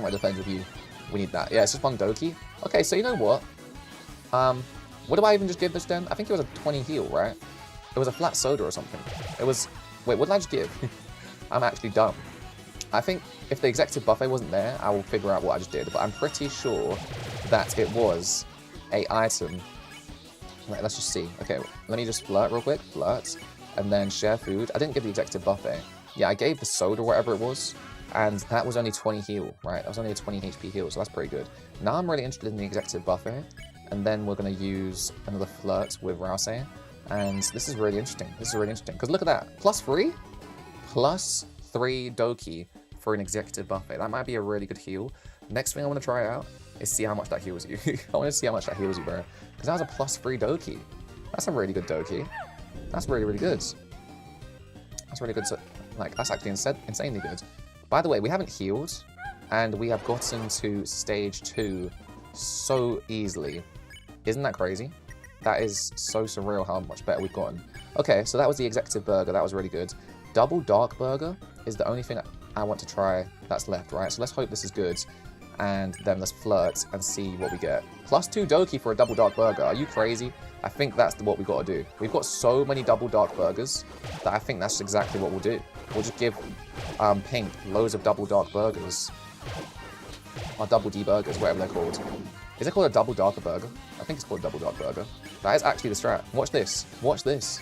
might defend with you. We need that. Yeah, it's just 1 Doki. Okay, so you know what? What do I even just give this then? I think it was a 20 heal, right? It was a Flat Soda or something. It was... Wait, what did I just give? I'm actually dumb. I think if the Executive Buffet wasn't there, I will figure out what I just did. But I'm pretty sure that it was a item. Right, let's just see. Okay, let me just flirt real quick. Flirt. And then share food. I didn't give the Executive Buffet. Yeah, I gave the soda, whatever it was. And that was only 20 heal, right? That was only a 20 HP heal, so that's pretty good. Now I'm really interested in the Executive Buffet. And then we're going to use another Flirt with Rouse. And this is really interesting. Because look at that. +3? +3 Doki for an Executive Buffet. That might be a really good heal. Next thing I want to try out is see how much that heals you. I want to see how much that heals you, bro. Because that was a +3 Doki. That's a really good Doki. That's really, really good. That's really good. So, like, that's actually insanely good. By the way, we haven't healed, and we have gotten to stage 2 so easily. Isn't that crazy? That is so surreal how much better we've gotten. Okay, so that was the executive burger. That was really good. Double dark burger is the only thing I want to try that's left, right? So let's hope this is good. And then let's flirt and see what we get. +2 Doki for a double dark burger. Are you crazy? I think that's what we got to do. We've got so many double dark burgers that I think that's exactly what we'll do. We'll just give Pink loads of double dark burgers. Or double D burgers, whatever they're called. Is it called a double darker burger? I think it's called a double dark burger. That is actually the strat. Watch this. Watch this.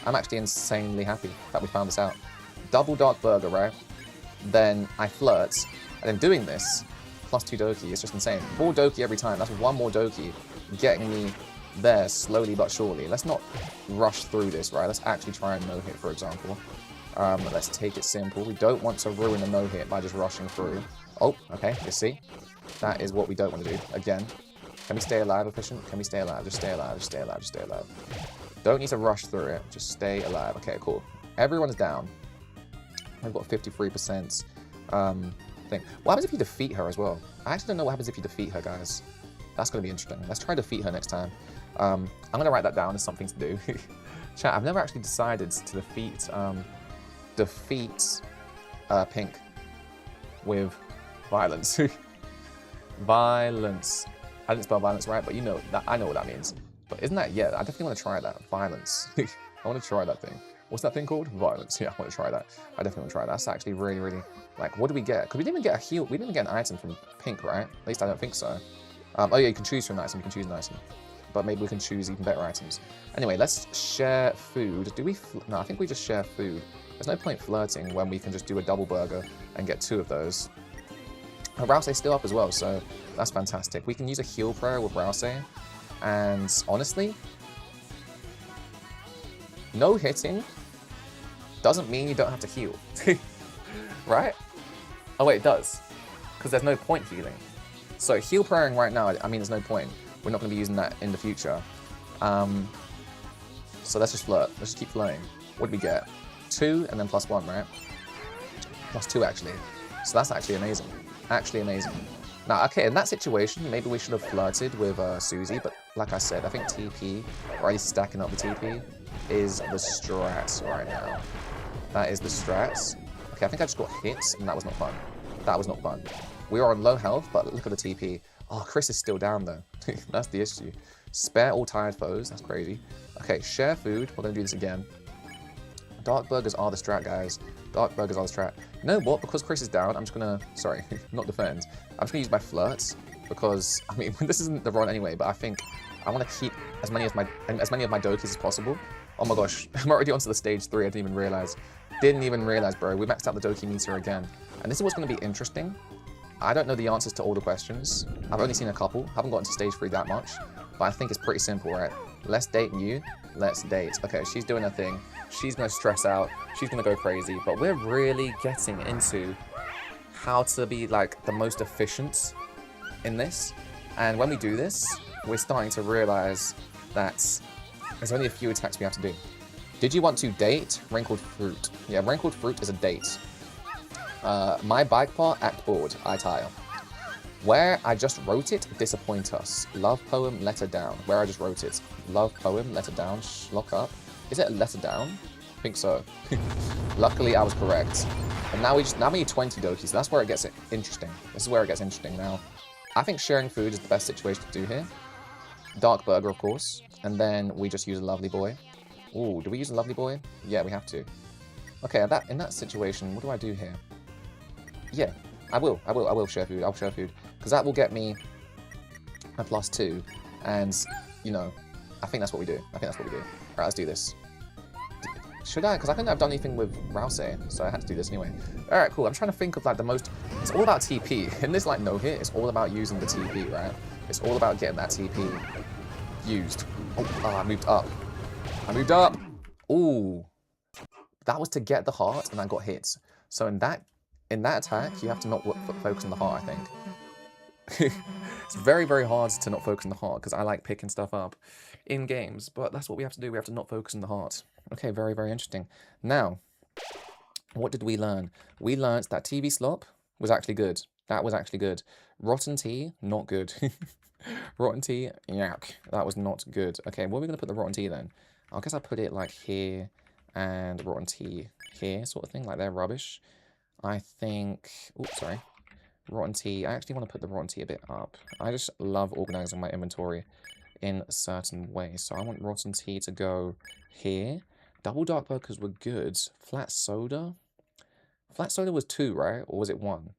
I'm actually insanely happy that we found this out. Double dark burger, right? Then I flirt. And then doing this, +2 Doki, it's just insane. 4 Doki every time. That's 1 more Doki getting me there slowly but surely. Let's not rush through this, right? Let's actually try and no-hit, for example. Let's take it simple. We don't want to ruin a no-hit by just rushing through. Oh, okay, you see? That is what we don't want to do. Again, can we stay alive, efficient? Can we stay alive? Just stay alive, just stay alive, just stay alive. Don't need to rush through it. Just stay alive. Okay, cool. Everyone's down. I've got 53% thing. What happens if you defeat her as well? I actually don't know what happens if you defeat her, guys. That's going to be interesting. Let's try to defeat her next time. I'm going to write that down as something to do. Chat, I've never actually decided to defeat Pink with violence. Violence. I didn't spell violence right, but you know that I know what that means. But isn't that, yeah, I definitely want to try that. Violence. I want to try that thing. What's that thing called? Violence. Yeah, I want to try that. I definitely want to try that. That's actually really, really, like, what do we get? Because we didn't even get a heal. We didn't even get an item from Pink, right? At least I don't think so. Oh yeah, you can choose from an item. You can choose an item. But maybe we can choose even better items. Anyway, let's share food. Do we? No, I think we just share food. There's no point flirting when we can just do a double burger and get 2 of those. Rousey's still up as well, so that's fantastic. We can use a heal prayer with Rousey. And honestly, no hitting doesn't mean you don't have to heal. Right? Oh wait, it does. Because there's no point healing. So heal praying right now, I mean there's no point. We're not going to be using that in the future. So let's just flirt. Let's just keep flirting. What did we get? 2 and then +1, right? +2 actually. So that's actually amazing. Actually amazing. Now, okay, in that situation, maybe we should have flirted with Susie, but like I said, I think TP, or at least stacking up the TP, is the strats right now. That is the strats. Okay, I think I just got hit, and that was not fun. That was not fun. We are on low health, but look at the TP. Oh, Chris is still down, though. That's the issue. Spare all tired foes. That's crazy. Okay, share food. We're going to do this again. Dark burgers are the strat, guys. Dark burgers are the strat. You know what? Because Chris is down, I'm just going to... Sorry, not defend. I'm just going to use my flirts. Because, I mean, this isn't the run anyway, but I think I want to keep as many of my Dokis as possible. Oh my gosh, I'm already onto the stage 3. I didn't even realize. Didn't even realize, bro. We maxed out the Doki meter again. And this is what's going to be interesting. I don't know the answers to all the questions. I've only seen a couple. Haven't gotten to stage 3 that much. But I think it's pretty simple, right? Let's date you. Let's date. Okay, she's doing her thing. She's going to stress out. She's going to go crazy. But we're really getting into how to be, like, the most efficient in this. And when we do this, we're starting to realize that there's only a few attacks we have to do. Did you want to date wrinkled fruit? Yeah, wrinkled fruit is a date. My bike part, act bored, I tire. Where I just wrote it, disappoint us. Love poem, letter down. Where I just wrote it. Love poem, letter down, lock up. Is it a letter down? I think so. Luckily, I was correct. And now we need 20 Dokis. That's where it gets interesting. This is where it gets interesting now. I think sharing food is the best situation to do here. Dark burger, of course. And then we just use a lovely boy. Ooh, do we use a lovely boy? Yeah, we have to. Okay, in that situation, what do I do here? Yeah, I will share food. I'll share food. Because that will get me a +2. And, you know, I think that's what we do. I think that's what we do. Alright, let's do this. Should I? Because I couldn't have done anything with Rousey, so I had to do this anyway. Alright, cool. I'm trying to think of, like, the most... It's all about TP. In this, like, no-hit, it's all about using the TP, right? It's all about getting that TP used. Oh, I moved up. I moved up! Ooh. That was to get the heart, and I got hit. So in that attack, you have to not focus on the heart, I think. It's very, very hard to not focus on the heart, because I like picking stuff up in games, but that's what we have to do. We have to not focus on the heart. Okay, very, very interesting. Now, What did we learn? We learned that TV slop was actually good. That was actually good. Rotten tea, not good. Rotten tea, yuck. That was not good. Okay, where are we going to put the rotten tea then? I guess I'll put it like here and rotten tea here, sort of thing. Like they're rubbish. I think... Oops, sorry. Rotten tea. I actually want to put the rotten tea a bit up. I just love organizing my inventory in a certain way. So I want rotten tea to go here. Double dark burgers were good. Flat soda? Flat soda was 2, right? Or was it 1?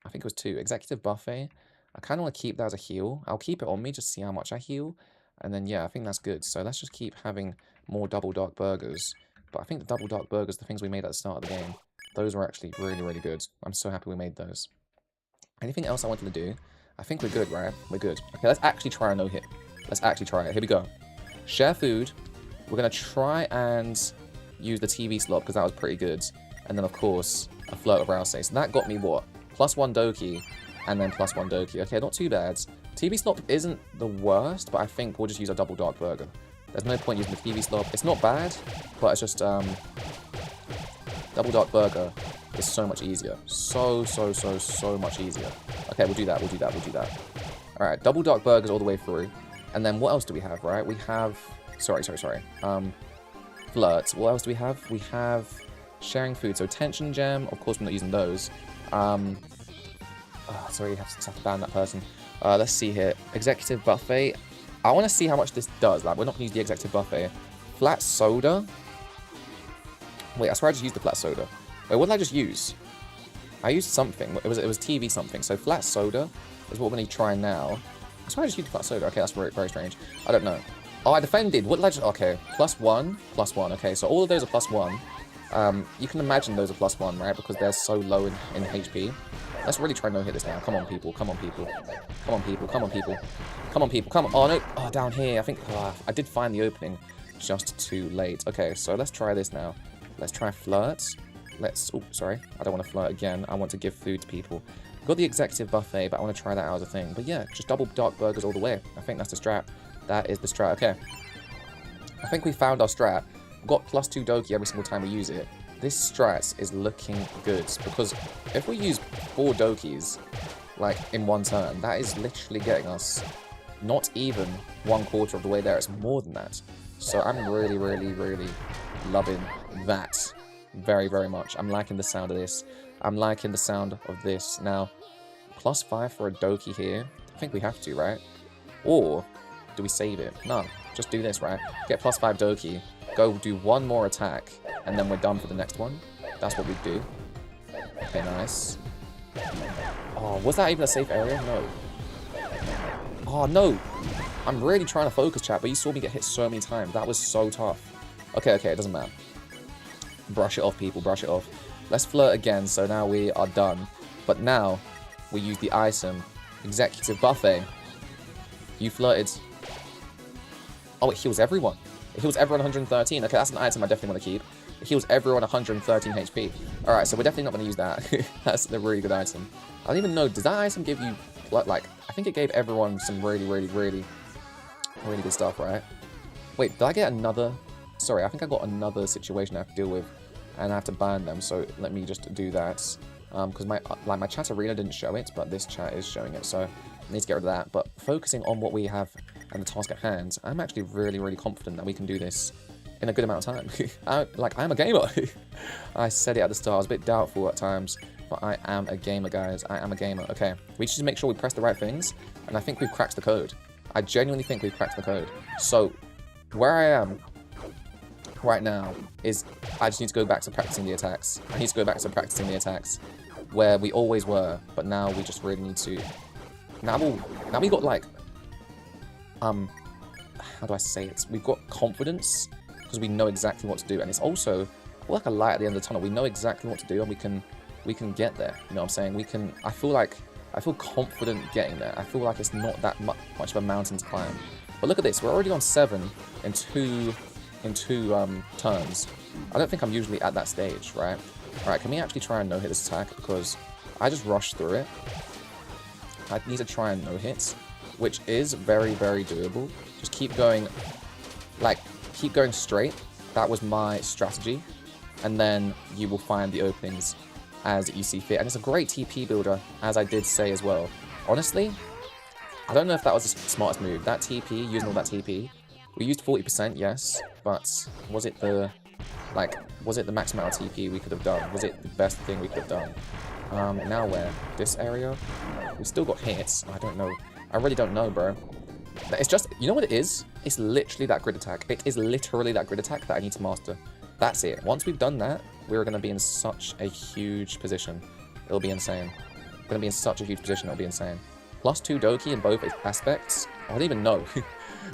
I think it was 2. Executive buffet. I kind of want to keep that as a heal. I'll keep it on me just to see how much I heal. And then, yeah, I think that's good. So let's just keep having more double dark burgers. But I think the double dark burgers, the things we made at the start of the game, those were actually really, really good. I'm so happy we made those. Anything else I wanted to do? I think we're good, right? We're good. Okay, let's actually try a no-hit. Let's actually try it. Here we go. Share food. We're going to try and use the TV slot because that was pretty good. And then, of course, a flirt of Rousey. So that got me what? +1 Doki and then +1 Doki. Okay, not too bad. TV slot isn't the worst, but I think we'll just use a double dark burger. There's no point using the TV slot. It's not bad, but it's just double dark burger is so much easier. So much easier. Okay, we'll do that. We'll do that. We'll do that. All right, double dark burgers all the way through. And then what else do we have, right? We have... Sorry. Flirts. What else do we have? We have sharing food. So tension gem. Of course, we're not using those. Sorry, you have to ban that person. Let's see here. Executive buffet. I want to see how much this does. Like, we're not going to use the executive buffet. Flat soda. Wait, I swear I just used the flat soda. Wait, what did I just use? I used something. It was TV something. So flat soda is what we're going to try now. I swear I just used flat soda. Okay, that's very, very strange. I don't know. Oh, I defended. What did I just... Okay, +1, +1. Okay, so all of those are +1. You can imagine those are +1, right? Because they're so low in HP. Let's really try and no-hit this now. Come on, people. Come on, people. Come on, people. Come on, people. Come on, people. Come on. Oh, no. Oh, down here. I think... I did find the opening just too late. Okay, so let's try this now. Let's try flirts. Let's... Oh, sorry. I don't want to flirt again. I want to give food to people. We've got the executive buffet, but I want to try that out as a thing. But yeah, just double dark burgers all the way. I think that's the strat. That is the strat. Okay. I think we found our strat. We've got +2 Doki every single time we use it. This strat is looking good. Because if we use 4 Dokis, like, in one turn, that is literally getting us not even 1/4 of the way there. It's more than that. So I'm really, really, really loving that very, very much. I'm liking the sound of this. I'm liking the sound of this. Now, +5 for a Doki here. I think we have to, right? Or do we save it? No, just do this, right? Get +5 Doki, go do 1 more attack, and then we're done for the next one. That's what we do. Okay, nice. Oh, was that even a safe area? No. Oh, no. I'm really trying to focus, chat, but you saw me get hit so many times. That was so tough. Okay, it doesn't matter. Brush it off, people, brush it off. Let's flirt again, so now we are done. But now, we use the item. Executive buffet. You flirted. Oh, it heals everyone. It heals everyone 113. Okay, that's an item I definitely want to keep. It heals everyone 113 HP. Alright, so we're definitely not going to use that. That's a really good item. I don't even know, does that item give you, like, I think it gave everyone some really good stuff, right? Wait, did I get another... Sorry, I think I got another situation I have to deal with, and I have to ban them, so let me just do that. Because my chat arena didn't show it, but this chat is showing it, so I need to get rid of that. But focusing on what we have and the task at hand, I'm actually really confident that we can do this in a good amount of time. I'm a gamer. I said it at the start, I was a bit doubtful at times, but I am a gamer, guys. I am a gamer. Okay, we just make sure we press the right things, and I think we've cracked the code. I genuinely think we've cracked the code. So, where I am right now is I just need to go back to practicing the attacks. I need to go back to practicing the attacks where we always were, but now we just really need to... Now we got, like... How do I say it? We've got confidence because we know exactly what to do, and it's also like a light at the end of the tunnel. We know exactly what to do, and we can get there. You know what I'm saying? I feel confident getting there. I feel like it's not that much of a mountain to climb. But look at this. We're already on 7 in two turns. I don't think I'm usually at that stage, right? Alright, can we actually try and no-hit this attack? Because I just rushed through it. I need to try and no-hit, which is very doable. Just keep going, keep going straight. That was my strategy. and then you will find the openings as you see fit. And it's a great TP builder, as I did say as well. Honestly, I don't know if that was the smartest move. That TP, using all that TP, we used 40%, yes, but was it the max amount of TP we could have done? Was it the best thing we could have done? Now where? This area? We still got hits. I don't know. I really don't know, bro. It's just, you know what it is? It's literally that grid attack. It is literally that grid attack that I need to master. That's it. Once we've done that, we're going to be in such a huge position. It'll be insane. We're going to be in such a huge position, it'll be insane. +2 Doki in both aspects. I don't even know.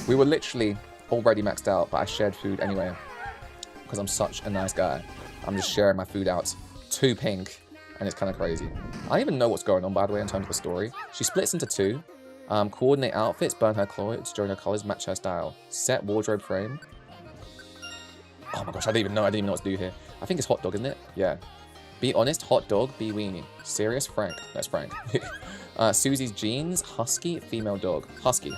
We were literally already maxed out, but I shared food anyway. Because I'm such a nice guy. I'm just sharing my food out to Pink. And it's kind of crazy. I don't even know what's going on, by the way, in terms of the story. She splits into 2. Coordinate outfits, burn her clothes, join her colors, match her style. Set wardrobe frame. Oh my gosh, I didn't even know what to do here. I think it's hot dog, isn't it? Yeah. Be honest, hot dog, be weenie. Serious, Frank. That's Frank. Susie's jeans, husky, female dog. Husky.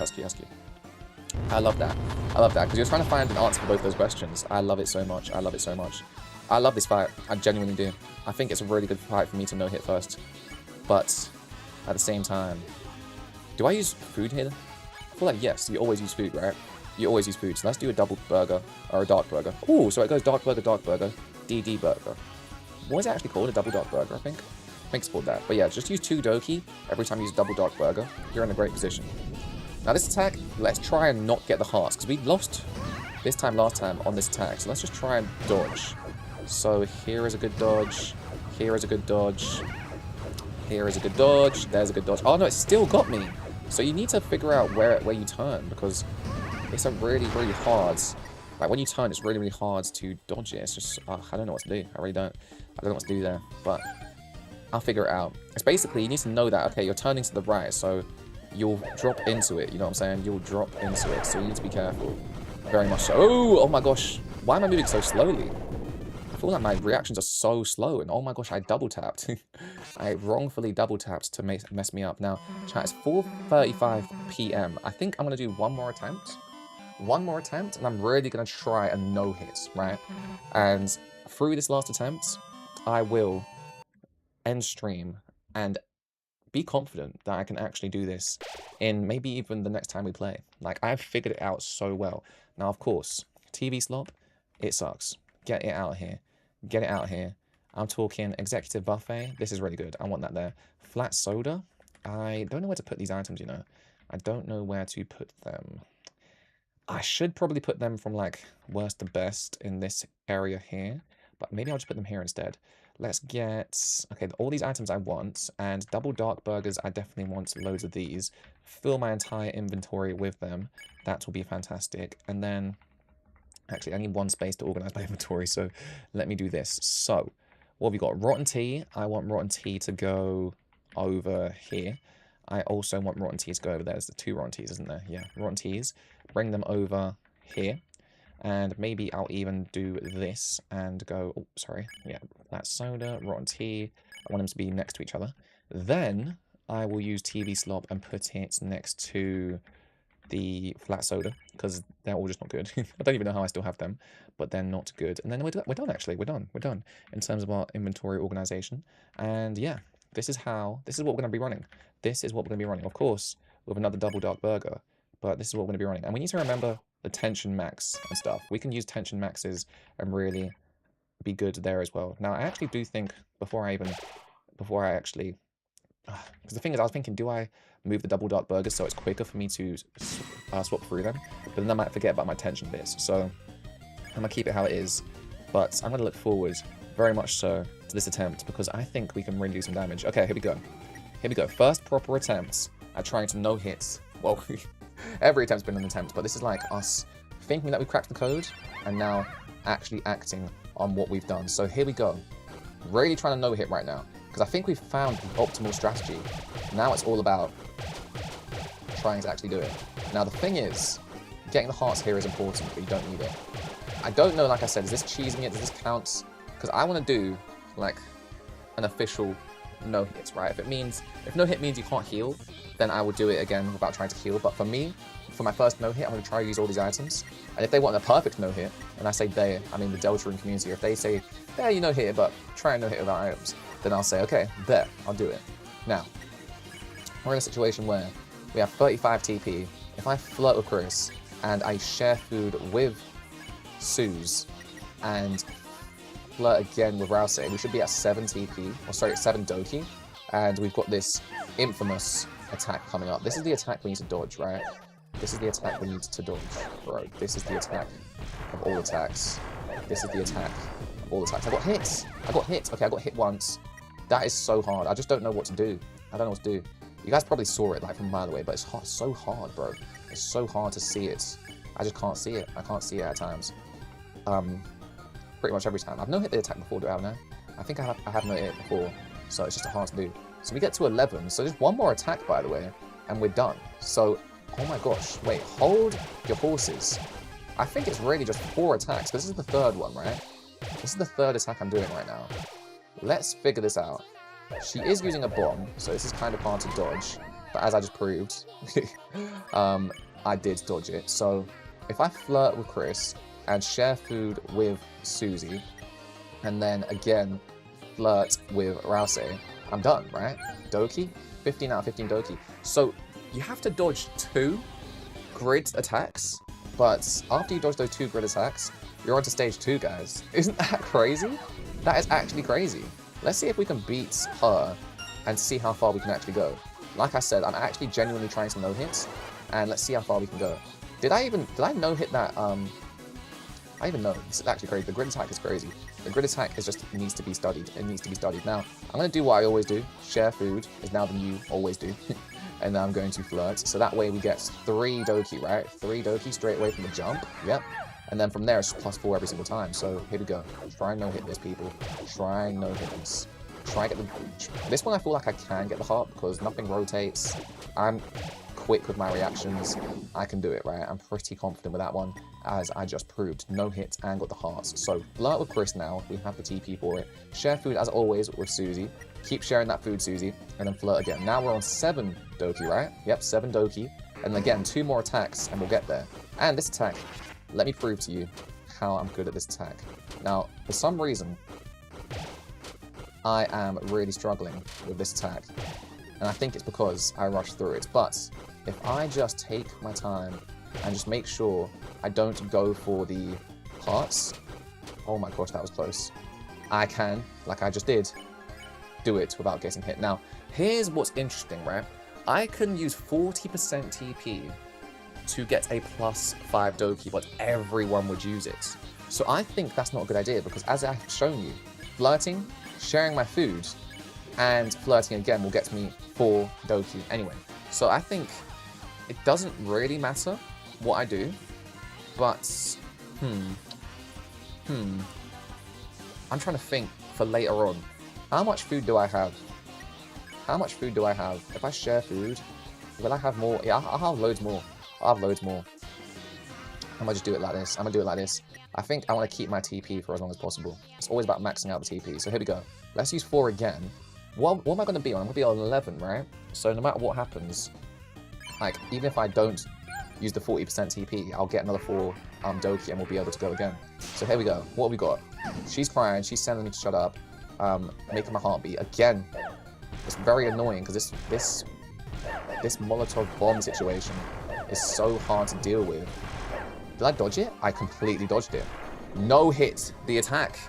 I love that. I love that, because you're trying to find an answer for both those questions. I love it so much. I love it so much. I love this fight. I genuinely do. I think it's a really good fight for me to no-hit first. But at the same time, do I use food here? I feel like yes, you always use food, right? You always use food. So let's do a double burger, or a dark burger. Ooh, so it goes dark burger, DD burger. What is it actually called? A double dark burger, I think. I think it's called that. But yeah, just use 2 Doki every time you use double dark burger. You're in a great position. Now this attack, let's try and not get the hearts, because we lost this time last time on this attack. So let's just try and dodge. So here is a good dodge. Here is a good dodge. Here is a good dodge. There's a good dodge. Oh no, it still got me. So you need to figure out where you turn, because it's a really hard. Like when you turn, it's really hard to dodge it. It's just I don't know what to do. I really don't. I don't know what to do there, but I'll figure it out. It's basically you need to know that okay, you're turning to the right, so you'll drop into it. You know what I'm saying? You'll drop into it. So you need to be careful. Very much so. Oh my gosh! Why am I moving so slowly? I feel like my reactions are so slow, and oh my gosh, I double tapped. I wrongfully double tapped to mess me up. Now, chat, it's 4:35 p.m. I think I'm gonna do one more attempt, and I'm really gonna try a no-hit, right? And through this last attempt, I will end stream and be confident that I can actually do this in maybe even the next time we play. Like, I've figured it out so well. Now, of course, TV slop, it sucks. Get it out of here. Get it out here. I'm talking executive buffet. This is really good. I want that there. Flat soda. I don't know where to put these items, you know. I don't know where to put them. I should probably put them from, like, worst to best in this area here. But maybe I'll just put them here instead. Let's get... Okay, all these items I want. And double dark burgers, I definitely want loads of these. Fill my entire inventory with them. That will be fantastic. And then... Actually, I need one space to organize my inventory, so let me do this. So, what have we got? Rotten tea. I want rotten tea to go over here. I also want rotten teas to go over there. There's the 2 rotten teas, isn't there? Yeah, rotten teas. Bring them over here. And maybe I'll even do this and go... Oh, sorry. Yeah, that's soda, rotten tea. I want them to be next to each other. Then, I will use TV slop and put it next to... the flat soda, because they're all just not good. I don't even know how I still have them, but they're not good. And then we're done, actually. We're done in terms of our inventory organization. And yeah, this is what we're going to be running. This is what we're going to be running, of course, with another double dark burger, but this is what we're going to be running. And we need to remember the tension max and stuff. We can use tension maxes and really be good there as well. Now, I actually do think, before I actually... Because the thing is, I was thinking, do I move the double dark burgers so it's quicker for me to swap through them? But then I might forget about my tension bits. So I'm going to keep it how it is. But I'm going to look forward, very much so, to this attempt, because I think we can really do some damage. Okay, here we go. Here we go. First proper attempt at trying to no-hit. Well, every attempt's been an attempt, but this is like us thinking that we've cracked the code, and now actually acting on what we've done. So here we go. Really trying to no-hit right now. Because I think we've found the optimal strategy. Now it's all about trying to actually do it. Now the thing is, getting the hearts here is important, but you don't need it. I don't know, like I said, is this cheesing it? Does this count? Because I want to do, like, an official no hits, right? If no hit means you can't heal, then I will do it again without trying to heal. But for me, for my first no hit, I'm going to try to use all these items. And if they want a perfect no hit, and I say they, I mean the Deltarune community, if they say, yeah, you no hit, but try and no hit without items, then I'll say, okay, there, I'll do it. Now, we're in a situation where we have 35 TP. If I flirt with Chris and I share food with Suze and flirt again with Rouse, we should be at 7 TP, or sorry, 7 Doki. And we've got this infamous attack coming up. This is the attack we need to dodge, right? This is the attack we need to dodge, bro. This is the attack of all attacks. This is the attack of all attacks. I got hit! I got hit! Okay, I got hit once. That is so hard. I just don't know what to do. I don't know what to do. You guys probably saw it like from a mile away, but it's hard, so hard, bro. It's so hard to see it. I just can't see it. I can't see it at times. Pretty much every time. I've no hit the attack before, do I have no? I think I have no hit before, so it's just hard to do. So we get to 11, so just one more attack, by the way, and we're done. So, oh my gosh, wait, hold your horses. I think it's really just 4 attacks. This is the 3rd one, right? This is the 3rd attack I'm doing right now. Let's figure this out. She is using a bomb, so this is kind of hard to dodge. But as I just proved, I did dodge it. So if I flirt with Chris and share food with Susie, and then again flirt with Rouse, I'm done, right? Doki, 15 out of 15 Doki. So you have to dodge 2 grid attacks, but after you dodge those 2 grid attacks, you're on to stage 2, guys. Isn't that crazy? That is actually crazy. Let's see if we can beat her and see how far we can actually go. Like I said, I'm actually genuinely trying to no hits, and let's see how far we can go. Did I no hit that? I even know. This is actually crazy. The grid attack is crazy. The grid attack is just needs to be studied. It needs to be studied. Now, I'm going to do what I always do. Share food is now the new always do. And now I'm going to flirt. So that way we get 3 Doki, right? 3 Doki straight away from the jump. Yep. And then from there, it's +4 every single time. So here we go. Try and no-hit this, people. Try and no-hit this. Try and get the... This one I feel like I can get the heart because nothing rotates. I'm quick with my reactions. I can do it, right? I'm pretty confident with that one, as I just proved. No hit and got the hearts. So flirt with Chris now. We have the TP for it. Share food, as always, with Susie. Keep sharing that food, Susie. And then flirt again. Now we're on 7 Doki, right? Yep, 7 Doki. And again, 2 more attacks and we'll get there. And this attack... Let me prove to you how I'm good at this attack. Now, for some reason, I am really struggling with this attack. And I think it's because I rushed through it. But if I just take my time and just make sure I don't go for the hearts... Oh my gosh, that was close. I can, like I just did, do it without getting hit. Now, here's what's interesting, right? I can use 40% TP to get a +5 Doki, but everyone would use it. So I think that's not a good idea, because as I've shown you, flirting, sharing my food, and flirting again will get me 4 Doki anyway. So I think it doesn't really matter what I do, but I'm trying to think for later on. How much food do I have? How much food do I have? If I share food, will I have more? Yeah, I'll have loads more. I'll have loads more. I'm gonna just do it like this. I'm gonna do it like this. I think I want to keep my TP for as long as possible. It's always about maxing out the TP. So here we go. Let's use 4 again. What am I going to be on? I'm going to be on 11, right? So no matter what happens, like, even if I don't use the 40% TP, I'll get another 4 Doki and we'll be able to go again. So here we go. What have we got? She's crying. She's telling me to shut up. Making my heart beat. Again, it's very annoying because this Molotov bomb situation is so hard to deal with. Did I dodge it? I completely dodged it. No hit the attack.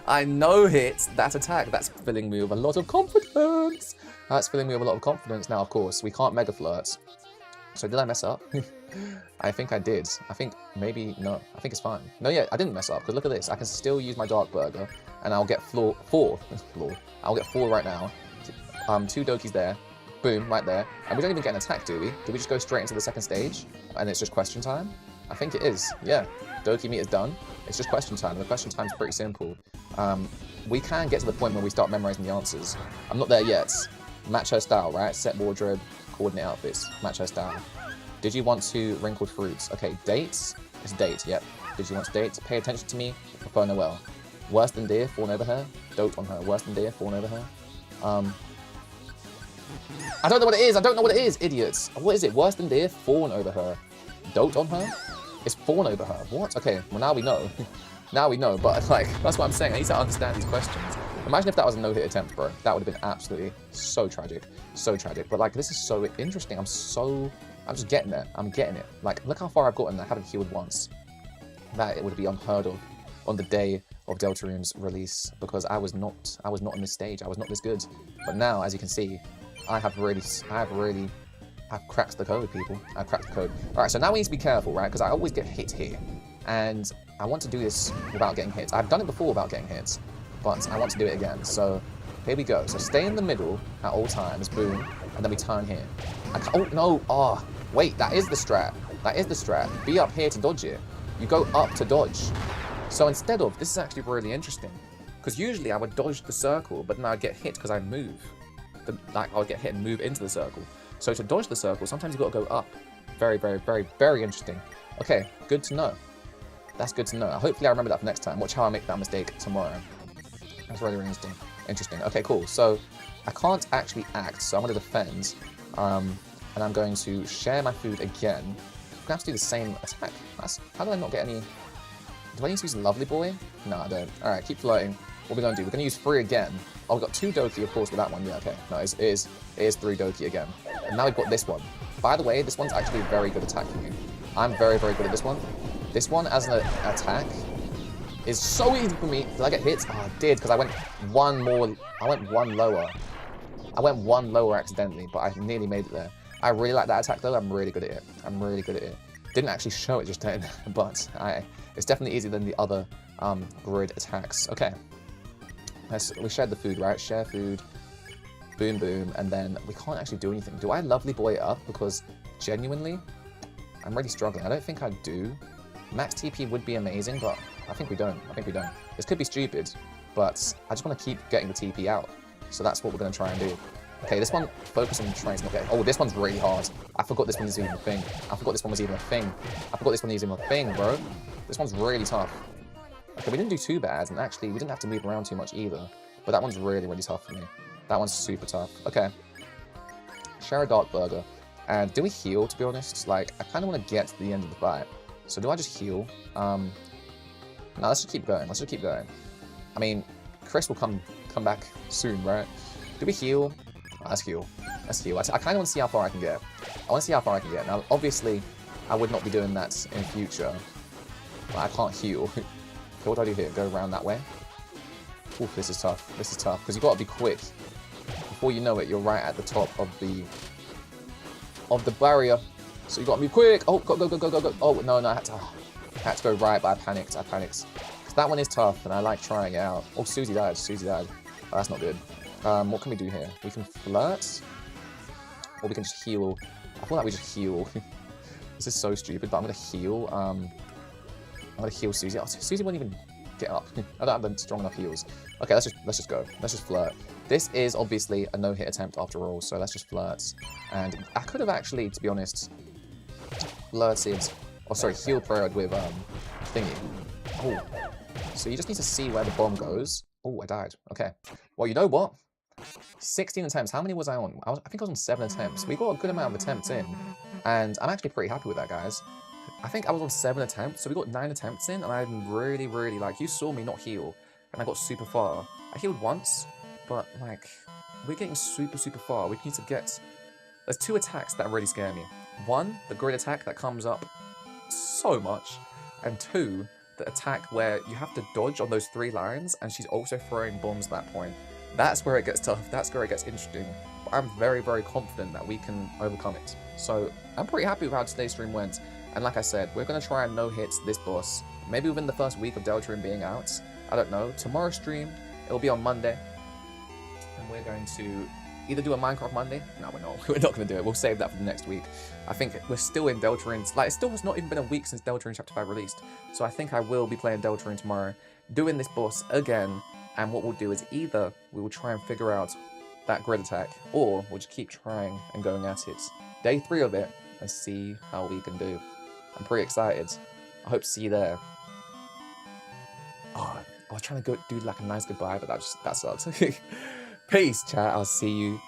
I no hit that attack. That's filling me with a lot of confidence. That's filling me with a lot of confidence. Now, of course, we can't mega flirt. So did I mess up? I think I did. I think maybe, no. I think it's fine. No, yeah, I didn't mess up, because look at this. I can still use my Dark Burger, and I'll get 4. I'll get 4 right now. 2 Dokis there. Boom, right there. And we don't even get an attack, do we? Do we just go straight into the second stage? And it's just question time? I think it is, yeah. Doki meet is done. It's just question time. And the question time is pretty simple. We can get to the point where we start memorizing the answers. I'm not there yet. Match her style, right? Set wardrobe, coordinate outfits. Match her style. Did you want to wrinkled fruits? Okay, dates. It's date, yep. Did you want to date? Pay attention to me. Prefer Noel. Worse than dear, fawn over her. Dote on her. Worse than dear, fawn over her. I don't know what it is. I don't know what it is, idiots. What is it? Worse than deer? Fawn over her. Dote on her? It's fawn over her. What? Okay, well now we know. Now we know, but like, that's what I'm saying. I need to understand these questions. Imagine if that was a no-hit attempt, bro. That would have been absolutely so tragic. So tragic. But like, this is so interesting. I'm just getting there. I'm getting it. Like, look how far I've gotten. I haven't healed once. That it would be unheard of on the day of Deltarune's release, because I was not on this stage. I was not this good. But now, as you can see, I've cracked the code, people. I've cracked the code. All right, so now we need to be careful, right? Because I always get hit here, and I want to do this without getting hit. I've done it before without getting hit, but I want to do it again. So here we go. So stay in the middle at all times, boom, and then we turn here. Oh no! Oh, wait, that is the strat. That is the strat. Be up here to dodge it. You go up to dodge. So instead of, this is actually really interesting, because usually I would dodge the circle, but then I'd get hit because I move. Like, I would get hit and move into the circle. So to dodge the circle, sometimes you've got to go up. Very, very, very, very interesting. Okay, good to know. That's good to know. Hopefully I remember that for next time. Watch how I make that mistake tomorrow. That's really, really interesting. Interesting. Okay, cool. So I can't actually act, so I'm going to defend. And I'm going to share my food again. I'm going to have to do the same attack. How do I not get any... Do I need to use Lovely Boy? No, I don't. Alright, keep floating. What are we going to do? We're going to use 3 again. Oh, we've got 2 Doki, of course, with that one. Yeah, okay. No, it is 3 Doki again. And now we've got this one. By the way, this one's actually a very good attack for me. I'm very, very good at this one. This one, as an attack, is so easy for me. Did I get hit? Oh, I did, because I went one lower. I went one lower accidentally, but I nearly made it there. I really like that attack, though. I'm really good at it. I'm really good at it. Didn't actually show it just then, but it's definitely easier than the other grid attacks. Okay. We shared the food, right? Share food. Boom, boom. And then we can't actually do anything. Do I Lovely Boy it up? Because genuinely, I'm really struggling. I don't think I do. Max TP would be amazing, but I think we don't. This could be stupid, but I just want to keep getting the TP out. So that's what we're going to try and do. Okay, this one, focus on trying to not get... Oh, this one's really hard. I forgot this one was even a thing. bro. This one's really tough. Okay, we didn't do too bad, and actually, we didn't have to move around too much either. But that one's really, really tough for me. That one's super tough. Okay. Share a Dark Burger. And do we heal, to be honest? Like, I kind of want to get to the end of the fight. So do I just heal? No, let's just keep going. I mean, Chris will come back soon, right? Do we heal? Oh, let's heal. I kind of want to see how far I can get. Now, obviously, I would not be doing that in future. But I can't heal. Okay, what do I do here? Go around that way? Oof, this is tough. Because you've got to be quick. Before you know it, you're right at the top of the barrier. So you got to be quick. Oh, go. Oh, no, I had to go right, but I panicked. Because that one is tough, and I like trying it out. Oh, Susie died. Oh, that's not good. What can we do here? We can flirt. Or we can just heal. I feel like we just heal. This is so stupid, but I'm going to heal. I'm going to heal Susie. Oh, Susie won't even get up. I don't have the strong enough heals. Okay, let's just go. Let's just flirt. This is obviously a no-hit attempt after all, so let's just flirt. And I could have actually, to be honest, flirted... Oh, sorry, heal prayed with, thingy. Oh. So you just need to see where the bomb goes. Oh, I died. Okay. Well, you know what? 16 attempts. How many was I on? I think I was on 7 attempts. We got a good amount of attempts in. And I'm actually pretty happy with that, guys. I think I was on 7 attempts, so we got 9 attempts in, and I'm really, really, like, you saw me not heal, and I got super far. I healed once, but, like, we're getting super, super far. We need to get... There's 2 attacks that really scare me. 1, the grid attack that comes up so much, and 2, the attack where you have to dodge on those 3 lines, and she's also throwing bombs at that point. That's where it gets tough. That's where it gets interesting. But I'm very, very confident that we can overcome it. So I'm pretty happy with how today's stream went. And like I said, we're going to try and no-hit this boss. Maybe within the first week of Deltarune being out. I don't know. Tomorrow's stream, it'll be on Monday. And we're going to either do a Minecraft Monday. No, we're not. We're not going to do it. We'll save that for the next week. I think we're still in Deltarune. Like, it still has not even been a week since Deltarune Chapter 5 released. So I think I will be playing Deltarune tomorrow, doing this boss again. And what we'll do is either we will try and figure out that grid attack, or we'll just keep trying and going at it. Day 3 of it, and see how we can do. I'm pretty excited. I hope to see you there. Oh, I was trying to go do like a nice goodbye, but that sucks. Peace, chat. I'll see you